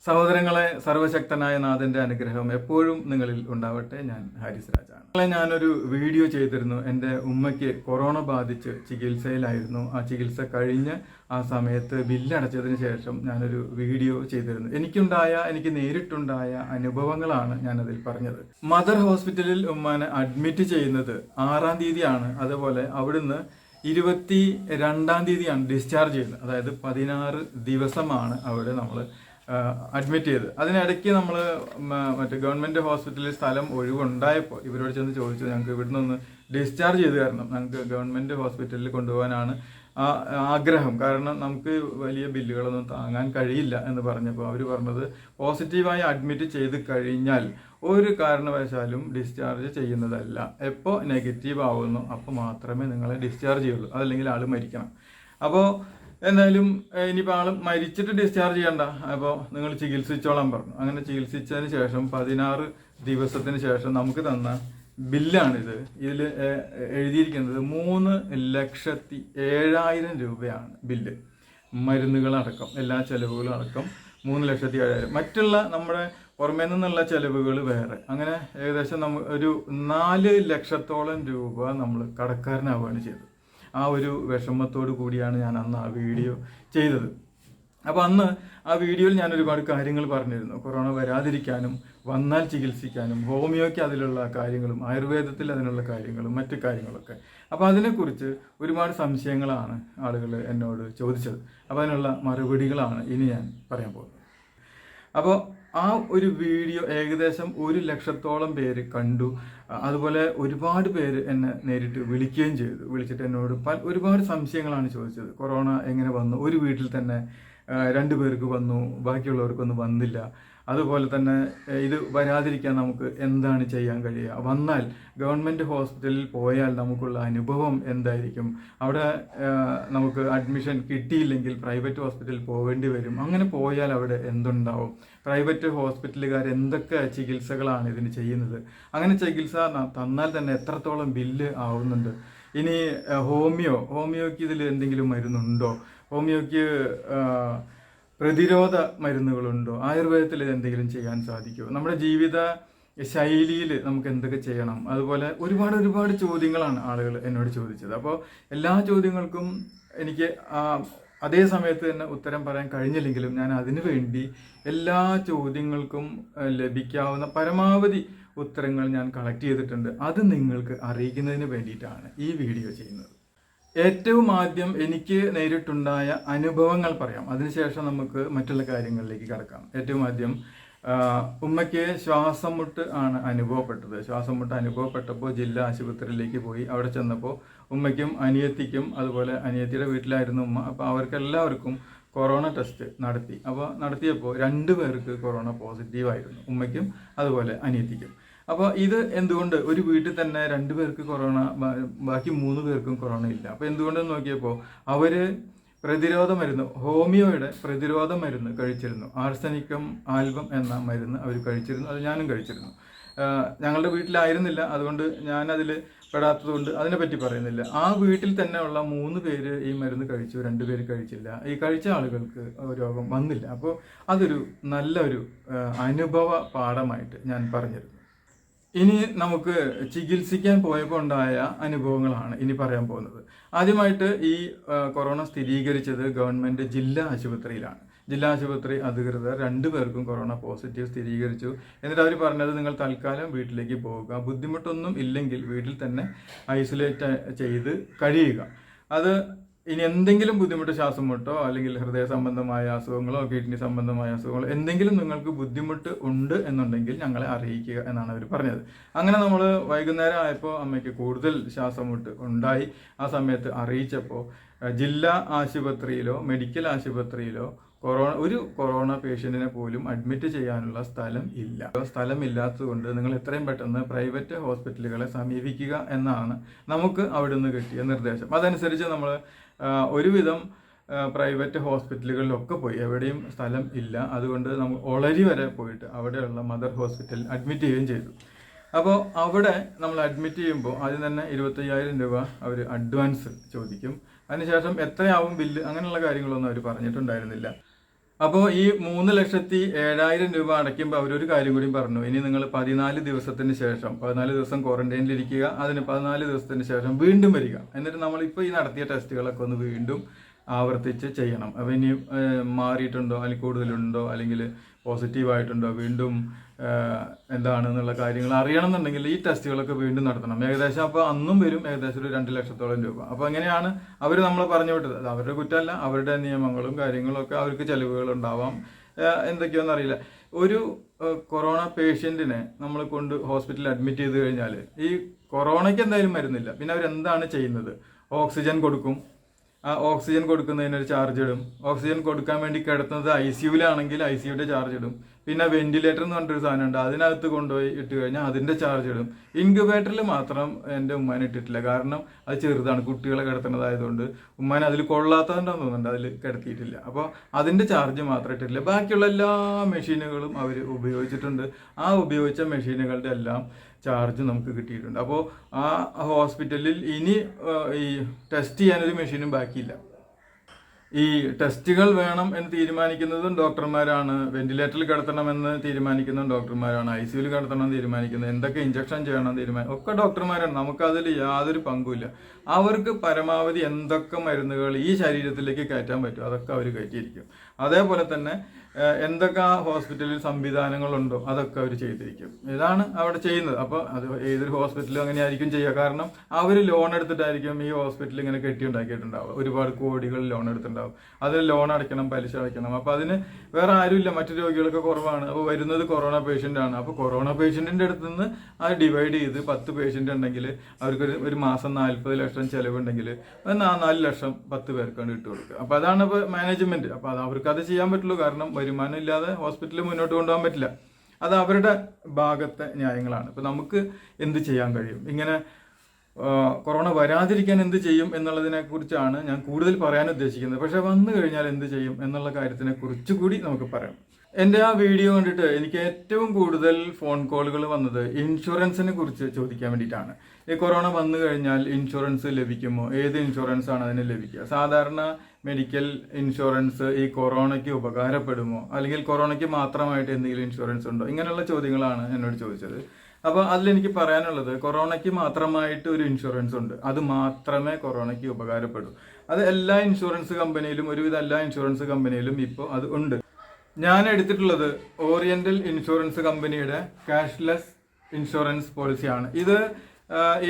സഹോദരങ്ങളെ, സർവശക്തനായ നാഥന്റെ അനുഗ്രഹം എപ്പോഴും നിങ്ങളിൽ ഉണ്ടാവട്ടെ. ഞാൻ ഹാരിസ് രാജാണ്. ഞാനൊരു വീഡിയോ ചെയ്തിരുന്നു. എൻ്റെ ഉമ്മയ്ക്ക് കൊറോണ ബാധിച്ച് ചികിത്സയിലായിരുന്നു. ആ ചികിത്സ കഴിഞ്ഞ് ആ സമയത്ത് ബില്ലടച്ചതിന് ശേഷം ഞാനൊരു വീഡിയോ ചെയ്തിരുന്നു. എനിക്ക് നേരിട്ടുണ്ടായ അനുഭവങ്ങളാണ് ഞാനതിൽ പറഞ്ഞത്. മദർ ഹോസ്പിറ്റലിൽ ഉമ്മാനെ അഡ്മിറ്റ് ചെയ്യുന്നത് 6-ാം തീയതിയാണ്. അതുപോലെ അവിടുന്ന് 22-ാം തീയതിയാണ് ഡിസ്ചാർജ് ചെയ്യുന്നത്. അതായത് 16 ദിവസമാണ് അവിടെ നമ്മൾ അഡ്മിറ്റ് ചെയ്ത്. അതിനിടയ്ക്ക് നമ്മൾ മറ്റേ ഗവൺമെൻറ് ഹോസ്പിറ്റലിൽ സ്ഥലം ഒഴിവുണ്ടായപ്പോൾ ഇവരോട് ചെന്ന് ചോദിച്ചു, ഞങ്ങൾക്ക് ഇവിടുന്ന് ഒന്ന് ഡിസ്ചാർജ് ചെയ്ത് തരണം, ഞങ്ങൾക്ക് ഗവൺമെൻറ് ഹോസ്പിറ്റലിൽ കൊണ്ടുപോകാനാണ് ആഗ്രഹം, കാരണം നമുക്ക് വലിയ ബില്ലുകളൊന്നും താങ്ങാൻ കഴിയില്ല എന്ന് പറഞ്ഞപ്പോൾ അവർ പറഞ്ഞത് പോസിറ്റീവായി അഡ്മിറ്റ് ചെയ്ത് കഴിഞ്ഞാൽ ഒരു കാരണവശാലും ഡിസ്ചാർജ് ചെയ്യുന്നതല്ല. എപ്പോൾ നെഗറ്റീവ് ആവുന്നു അപ്പോൾ മാത്രമേ നിങ്ങളെ ഡിസ്ചാർജ് ചെയ്യുള്ളൂ, അതല്ലെങ്കിൽ ആൾ മരിക്കണം. അപ്പോൾ എന്തായാലും ഇനിയിപ്പോൾ ആൾ മരിച്ചിട്ട് ഡിസ്ചാർജ് ചെയ്യണ്ട, അപ്പോൾ നിങ്ങൾ ചികിത്സിച്ചോളാൻ പറഞ്ഞു. അങ്ങനെ ചികിത്സിച്ചതിന് ശേഷം 16 ദിവസത്തിന് ശേഷം നമുക്ക് തന്ന ബില്ലാണിത്. ഇതിൽ എഴുതിയിരിക്കുന്നത് 3,07,000 രൂപയാണ് ബില്ല്. മരുന്നുകളടക്കം എല്ലാ ചെലവുകളും അടക്കം 3,07,000. മറ്റുള്ള നമ്മുടെ പുറമേ നിന്നുള്ള ചെലവുകൾ വേറെ. അങ്ങനെ ഏകദേശം ഒരു 4 ലക്ഷത്തോളം രൂപ നമ്മൾ കടക്കാരനാവുകയാണ് ചെയ്തത്. ആ ഒരു വിഷമത്തോടു കൂടിയാണ് ഞാൻ അന്ന് ആ വീഡിയോ ചെയ്തത്. അപ്പോൾ അന്ന് ആ വീഡിയോയിൽ ഞാൻ ഒരുപാട് കാര്യങ്ങൾ പറഞ്ഞിരുന്നു. കൊറോണ വരാതിരിക്കാനും വന്നാൽ ചികിത്സിക്കാനും ഹോമിയോയ്ക്ക് അതിലുള്ള കാര്യങ്ങളും ആയുർവേദത്തിൽ അതിനുള്ള കാര്യങ്ങളും മറ്റു കാര്യങ്ങളൊക്കെ. അപ്പോൾ അതിനെക്കുറിച്ച് ഒരുപാട് സംശയങ്ങളാണ് ആളുകൾ എന്നോട് ചോദിച്ചത്. അപ്പോൾ അതിനുള്ള മറുപടികളാണ് ഇനി ഞാൻ പറയാൻ പോകുന്നത്. അപ്പോൾ ആ ഒരു വീഡിയോ ഏകദേശം 1 ലക്ഷത്തോളം പേര് കണ്ടു. അതുപോലെ ഒരുപാട് പേര് എന്നെ നേരിട്ട് വിളിക്കുകയും ചെയ്തു. വിളിച്ചിട്ട് എന്നോട് ഒരുപാട് സംശയങ്ങളാണ് ചോദിച്ചത്. കൊറോണ എങ്ങനെ വന്നു? ഒരു വീട്ടിൽ തന്നെ 2 പേർക്ക് വന്നു, ബാക്കിയുള്ളവർക്കൊന്നും വന്നില്ല. അതുപോലെ തന്നെ ഇത് വരാതിരിക്കാൻ നമുക്ക് എന്താണ് ചെയ്യാൻ കഴിയുക? വന്നാൽ ഗവൺമെൻറ് ഹോസ്പിറ്റലിൽ പോയാൽ നമുക്കുള്ള അനുഭവം എന്തായിരിക്കും? അവിടെ നമുക്ക് അഡ്മിഷൻ കിട്ടിയില്ലെങ്കിൽ പ്രൈവറ്റ് ഹോസ്പിറ്റലിൽ പോവേണ്ടി വരും. അങ്ങനെ പോയാൽ അവിടെ എന്തുണ്ടാവും? പ്രൈവറ്റ് ഹോസ്പിറ്റലുകാർ എന്തൊക്കെ ചികിത്സകളാണ് ഇതിന് ചെയ്യുന്നത്? അങ്ങനെ ചികിത്സ തന്നാൽ തന്നെ എത്രത്തോളം ബില്ല് ആവുന്നുണ്ട്? ഇനി ഹോമിയോയ്ക്ക് ഇതിൽ എന്തെങ്കിലും മരുന്നുണ്ടോ? ഹോമിയോയ്ക്ക് പ്രതിരോധ മരുന്നുകളുണ്ടോ? ആയുർവേദത്തിൽ എന്തെങ്കിലും ചെയ്യാൻ സാധിക്കുമോ? നമ്മുടെ ജീവിത ശൈലിയിൽ നമുക്ക് എന്തൊക്കെ ചെയ്യണം? അതുപോലെ ഒരുപാട് ചോദ്യങ്ങളാണ് ആളുകൾ എന്നോട് ചോദിച്ചത്. അപ്പോൾ എല്ലാ ചോദ്യങ്ങൾക്കും എനിക്ക് അതേ സമയത്ത് തന്നെ ഉത്തരം പറയാൻ കഴിഞ്ഞില്ലെങ്കിലും ഞാൻ അതിനു വേണ്ടി എല്ലാ ചോദ്യങ്ങൾക്കും ലഭിക്കാവുന്ന പരമാവധി ഉത്തരങ്ങൾ ഞാൻ കളക്ട് ചെയ്തിട്ടുണ്ട്. അത് നിങ്ങൾക്ക് അറിയിക്കുന്നതിന് വേണ്ടിയിട്ടാണ് ഈ വീഡിയോ ചെയ്യുന്നത്. ഏറ്റവും ആദ്യം എനിക്ക് നേരിട്ടുണ്ടായ അനുഭവങ്ങൾ പറയാം, അതിനുശേഷം നമുക്ക് മറ്റുള്ള കാര്യങ്ങളിലേക്ക് കടക്കാം. ഏറ്റവും ആദ്യം ഉമ്മയ്ക്ക് ശ്വാസം മുട്ട് ആണ് അനുഭവപ്പെട്ടത്. ശ്വാസം മുട്ട് അനുഭവപ്പെട്ടപ്പോൾ ജില്ലാ ആശുപത്രിയിലേക്ക് പോയി. അവിടെ ചെന്നപ്പോൾ ഉമ്മയ്ക്കും അനിയത്തിക്കും, അതുപോലെ അനിയത്തിയുടെ വീട്ടിലായിരുന്നു ഉമ്മ, അപ്പോൾ അവർക്കെല്ലാവർക്കും കൊറോണ ടെസ്റ്റ് നടത്തി. അപ്പോൾ നടത്തിയപ്പോൾ 2 പേർക്ക് കൊറോണ പോസിറ്റീവായിരുന്നു, ഉമ്മയ്ക്കും അതുപോലെ അനിയത്തിക്കും. അപ്പോൾ ഇത് എന്തുകൊണ്ട് ഒരു വീട്ടിൽ തന്നെ 2 പേർക്ക് കൊറോണ, ബാക്കി 3 പേർക്കും കൊറോണ ഇല്ല? അപ്പോൾ എന്തുകൊണ്ടെന്ന് നോക്കിയപ്പോൾ അവർ പ്രതിരോധ മരുന്ന്, ഹോമിയോയുടെ പ്രതിരോധ മരുന്ന് കഴിച്ചിരുന്നു. ആർസനിക്കം ആൽബം എന്ന മരുന്ന് അവർ കഴിച്ചിരുന്നു. അത് ഞാനും കഴിച്ചിരുന്നു. ഞങ്ങളുടെ വീട്ടിലായിരുന്നില്ല, അതുകൊണ്ട് ഞാനതിൽ പെടാത്തതുകൊണ്ട് അതിനെപ്പറ്റി പറയുന്നില്ല. ആ വീട്ടിൽ തന്നെ ഉള്ള 3 പേര് ഈ മരുന്ന് കഴിച്ചു, 2 പേര് കഴിച്ചില്ല. ഈ കഴിച്ച ആളുകൾക്ക് രോഗം വന്നില്ല. അപ്പോൾ അതൊരു നല്ലൊരു അനുഭവ പാഠമായിട്ട് ഞാൻ പറഞ്ഞിരുന്നു. ഇനി നമുക്ക് ചികിത്സിക്കാൻ പോയപ്പോൾ ഉണ്ടായ അനുഭവങ്ങളാണ് ഇനി പറയാൻ പോകുന്നത്. ആദ്യമായിട്ട് ഈ കൊറോണ സ്ഥിരീകരിച്ചത് ഗവൺമെൻറ് ജില്ലാ ആശുപത്രിയിലാണ്. ജില്ലാ ആശുപത്രി അധികൃതർ 2 പേർക്കും കൊറോണ പോസിറ്റീവ് സ്ഥിരീകരിച്ചു. എന്നിട്ട് അവർ പറഞ്ഞത്, നിങ്ങൾ തൽക്കാലം വീട്ടിലേക്ക് പോവുക, ബുദ്ധിമുട്ടൊന്നും ഇല്ലെങ്കിൽ വീട്ടിൽ തന്നെ ഐസൊലേറ്റ് ചെയ്ത് കഴിയുക. അത് ഇനി എന്തെങ്കിലും ബുദ്ധിമുട്ട്, ശ്വാസം മുട്ടോ അല്ലെങ്കിൽ ഹൃദയ സംബന്ധമായ അസുഖങ്ങളോ കിഡ്നി സംബന്ധമായ അസുഖങ്ങളോ എന്തെങ്കിലും നിങ്ങൾക്ക് ബുദ്ധിമുട്ട് ഉണ്ട് എന്നുണ്ടെങ്കിൽ ഞങ്ങളെ അറിയിക്കുക എന്നാണ് അവർ പറഞ്ഞത്. അങ്ങനെ നമ്മൾ വൈകുന്നേരം ആയപ്പോൾ അമ്മയ്ക്ക് കൂടുതൽ ശ്വാസം മുട്ട് ഉണ്ടായി. ആ സമയത്ത് അറിയിച്ചപ്പോൾ ജില്ലാ ആശുപത്രിയിലോ മെഡിക്കൽ ആശുപത്രിയിലോ ഒരു കൊറോണ പേഷ്യൻറ്റിനെ പോലും അഡ്മിറ്റ് ചെയ്യാനുള്ള സ്ഥലമില്ലാത്തത് കൊണ്ട് നിങ്ങൾ എത്രയും പെട്ടെന്ന് പ്രൈവറ്റ് ഹോസ്പിറ്റലുകളെ സമീപിക്കുക എന്നാണ് നമുക്ക് അവിടെ നിന്ന് കിട്ടിയ നിർദ്ദേശം. അതനുസരിച്ച് നമ്മൾ ഒരുവിധം പ്രൈവറ്റ് ഹോസ്പിറ്റലുകളിലൊക്കെ പോയി. എവിടെയും സ്ഥലം ഇല്ല, അതുകൊണ്ട് നമ്മൾ ഒളരി വരെ പോയിട്ട് അവിടെയുള്ള മദർ ഹോസ്പിറ്റലിൽ അഡ്മിറ്റ് ചെയ്യുകയും ചെയ്തു. അപ്പോൾ അവിടെ നമ്മൾ അഡ്മിറ്റ് ചെയ്യുമ്പോൾ ആദ്യം തന്നെ 25,000 രൂപ അവർ അഡ്വാൻസ് ചോദിക്കും. അതിനുശേഷം എത്രയാവും ബില്ല്, അങ്ങനെയുള്ള കാര്യങ്ങളൊന്നും അവർ പറഞ്ഞിട്ടുണ്ടായിരുന്നില്ല. അപ്പോൾ ഈ 3,07,000 രൂപ അടയ്ക്കുമ്പോൾ അവരൊരു കാര്യം കൂടി പറഞ്ഞു, ഇനി നിങ്ങൾ 14 ദിവസത്തിന് ശേഷം 14 ദിവസം ക്വാറന്റൈനിലിരിക്കുക, അതിന് 14 ദിവസത്തിന് ശേഷം വീണ്ടും വരിക, എന്നിട്ട് നമ്മളിപ്പോൾ ഈ നടത്തിയ ടെസ്റ്റുകളൊക്കെ ഒന്ന് വീണ്ടും ആവർത്തിച്ച് ചെയ്യണം. അപ്പോൾ ഇനി മാറിയിട്ടുണ്ടോ അല്ലെങ്കിൽ കൂടുതലുണ്ടോ അല്ലെങ്കിൽ പോസിറ്റീവായിട്ടുണ്ടോ വീണ്ടും എന്താണെന്നുള്ള കാര്യങ്ങൾ അറിയണമെന്നുണ്ടെങ്കിൽ ഈ ടെസ്റ്റുകളൊക്കെ വീണ്ടും നടത്തണം. ഏകദേശം അപ്പോൾ അന്നും വരും ഏകദേശം ഒരു 2,00,000-ഓളം രൂപ. അപ്പോൾ അങ്ങനെയാണ് അവർ നമ്മളെ പറഞ്ഞു വിട്ടത്. അത് അവരുടെ കുറ്റമല്ല, അവരുടെ നിയമങ്ങളും കാര്യങ്ങളും ഒക്കെ അവർക്ക് ചിലവുകൾ ഉണ്ടാവാം, എന്തൊക്കെയാണെന്ന് അറിയില്ല. ഒരു കൊറോണ പേഷ്യൻറ്റിനെ നമ്മൾ കൊണ്ട് ഹോസ്പിറ്റലിൽ അഡ്മിറ്റ് ചെയ്ത് കഴിഞ്ഞാൽ ഈ കൊറോണയ്ക്ക് എന്തായാലും മരുന്നില്ല. പിന്നെ അവരെന്താണ് ചെയ്യുന്നത്? ഓക്സിജൻ കൊടുക്കും. ആ ഓക്സിജൻ കൊടുക്കുന്നതിനൊരു ചാർജ് ഇടും. ഓക്സിജൻ കൊടുക്കാൻ വേണ്ടി കിടത്തുന്നത് ICUവിലാണെങ്കിൽ ICUയുടെ ചാർജ് ഇടും. പിന്നെ വെന്റിലേറ്റർ എന്ന് പറഞ്ഞൊരു സാധനം ഉണ്ട്, അതിനകത്ത് കൊണ്ടുപോയി ഇട്ട് കഴിഞ്ഞാൽ അതിൻ്റെ ചാർജ് ഇടും. ഇൻക്യുബേറ്ററിൽ മാത്രം എൻ്റെ ഉമ്മാനെ ഇട്ടിട്ടില്ല, കാരണം അത് ചെറുതാണ്, കുട്ടികളെ കിടത്തുന്നതായതുകൊണ്ട് ഉമ്മാനെ അതിൽ കൊള്ളാത്തതുകൊണ്ടാന്ന് തോന്നുന്നുണ്ട് അതിൽ കിടത്തിയിട്ടില്ല. അപ്പോൾ അതിൻ്റെ ചാർജ് മാത്രം ഇട്ടിട്ടില്ല. ബാക്കിയുള്ള എല്ലാ മെഷീനുകളും അവർ ഉപയോഗിച്ചിട്ടുണ്ട്. ആ ഉപയോഗിച്ച മെഷീനുകളുടെ എല്ലാം ചാർജ് നമുക്ക് കിട്ടിയിട്ടുണ്ട്. അപ്പോൾ ആ ഹോസ്പിറ്റലിൽ ഇനി ഈ ടെസ്റ്റ് ചെയ്യാനൊരു മെഷീനും ബാക്കിയില്ല. ഈ ടെസ്റ്റുകൾ വേണം എന്ന് തീരുമാനിക്കുന്നതും ഡോക്ടർമാരാണ്, വെന്റിലേറ്ററിൽ കിടത്തണമെന്ന് തീരുമാനിക്കുന്നതും ഡോക്ടർമാരാണ്, ICUവിൽ കിടത്തണമെന്ന് തീരുമാനിക്കുന്നത്, എന്തൊക്കെ ഇഞ്ചക്ഷൻ ചെയ്യണം ഒക്കെ ഡോക്ടർമാരാണ്. നമുക്കതിൽ യാതൊരു പങ്കുമില്ല. അവർക്ക് പരമാവധി എന്തൊക്കെ മരുന്നുകൾ ഈ ശരീരത്തിലേക്ക് കയറ്റാൻ പറ്റും അതൊക്കെ അവർ കയറ്റിയിരിക്കും. അതേപോലെ തന്നെ എന്തൊക്കെ ഹോസ്പിറ്റലിൽ സംവിധാനങ്ങളുണ്ടോ അതൊക്കെ അവർ ചെയ്തിരിക്കും. ഇതാണ് അവിടെ ചെയ്യുന്നത്. അപ്പോൾ അത് ഏതൊരു ഹോസ്പിറ്റലും അങ്ങനെ ആയിരിക്കും ചെയ്യുക. കാരണം അവർ ലോൺ എടുത്തിട്ടായിരിക്കും ഈ ഹോസ്പിറ്റൽ ഇങ്ങനെ കെട്ടിയുണ്ടാക്കിയിട്ടുണ്ടാവുക. ഒരുപാട് കോടികൾ ലോൺ എടുത്തിട്ടുണ്ടാവും. അതിന് ലോൺ അടയ്ക്കണം, പലിശ അടയ്ക്കണം. അപ്പോൾ അതിന് വേറെ ആരുമില്ല, മറ്റു രോഗികളൊക്കെ കുറവാണ്. അപ്പോൾ വരുന്നത് കൊറോണ പേഷ്യൻ്റ് ആണ്. അപ്പോൾ കൊറോണ പേഷ്യൻറ്റിൻ്റെ അടുത്ത് നിന്ന് അത് ഡിവൈഡ് ചെയ്ത് 10 പേഷ്യൻ്റ് ഉണ്ടെങ്കിൽ അവർക്ക് ഒരു മാസം 40 ലക്ഷം ചിലവുണ്ടെങ്കിൽ 4 ലക്ഷം 10 പേർക്കാണ് ഇട്ട് കൊടുക്കുക. അപ്പോൾ അതാണ് ഇപ്പോൾ മാനേജ്മെൻറ്റ്. അപ്പോൾ അത് അവർക്ക് അത് ചെയ്യാൻ പറ്റുള്ളൂ, കാരണം വരുമാനം ഇല്ലാതെ ഹോസ്പിറ്റലിൽ മുന്നോട്ട് കൊണ്ടുപോകാൻ പറ്റില്ല. അത് അവരുടെ ഭാഗത്തെ ന്യായങ്ങളാണ്. ഇപ്പം നമുക്ക് എന്ത് ചെയ്യാൻ കഴിയും, ഇങ്ങനെ കൊറോണ വരാതിരിക്കാൻ എന്ത് ചെയ്യും എന്നുള്ളതിനെ കുറിച്ചാണ് ഞാൻ കൂടുതൽ പറയാൻ ഉദ്ദേശിക്കുന്നത്. പക്ഷെ വന്നു കഴിഞ്ഞാൽ എന്ത് ചെയ്യും എന്നുള്ള കാര്യത്തിനെ കുറിച്ചുകൂടി നമുക്ക് പറയാം. എൻ്റെ ആ വീഡിയോ കണ്ടിട്ട് എനിക്ക് ഏറ്റവും കൂടുതൽ ഫോൺ കോളുകൾ വന്നത് ഇൻഷുറൻസിനെ കുറിച്ച് ചോദിക്കാൻ വേണ്ടിയിട്ടാണ്. ഈ കൊറോണ വന്നു കഴിഞ്ഞാൽ ഇൻഷുറൻസ് ലഭിക്കുമോ, ഏത് ഇൻഷുറൻസ് ആണ് അതിന് ലഭിക്കുക, സാധാരണ മെഡിക്കൽ ഇൻഷുറൻസ് ഈ കൊറോണയ്ക്ക് ഉപകാരപ്പെടുമോ, അല്ലെങ്കിൽ കൊറോണയ്ക്ക് മാത്രമായിട്ട് എന്തെങ്കിലും ഇൻഷുറൻസ് ഉണ്ടോ, ഇങ്ങനെയുള്ള ചോദ്യങ്ങളാണ് എന്നോട് ചോദിച്ചത്. അപ്പോൾ അതിലെനിക്ക് പറയാനുള്ളത്, കൊറോണയ്ക്ക് മാത്രമായിട്ട് ഒരു ഇൻഷുറൻസ് ഉണ്ട്, അത് മാത്രമേ കൊറോണയ്ക്ക് ഉപകാരപ്പെടൂ. അത് എല്ലാ ഇൻഷുറൻസ് കമ്പനിയിലും, ഒരുവിധ എല്ലാ ഇൻഷുറൻസ് കമ്പനിയിലും ഇപ്പോൾ അത് ഉണ്ട്. ഞാൻ എടുത്തിട്ടുള്ളത് ഓറിയന്റൽ ഇൻഷുറൻസ് കമ്പനിയുടെ ക്യാഷ്ലെസ് ഇൻഷുറൻസ് പോളിസിയാണ്. ഇത്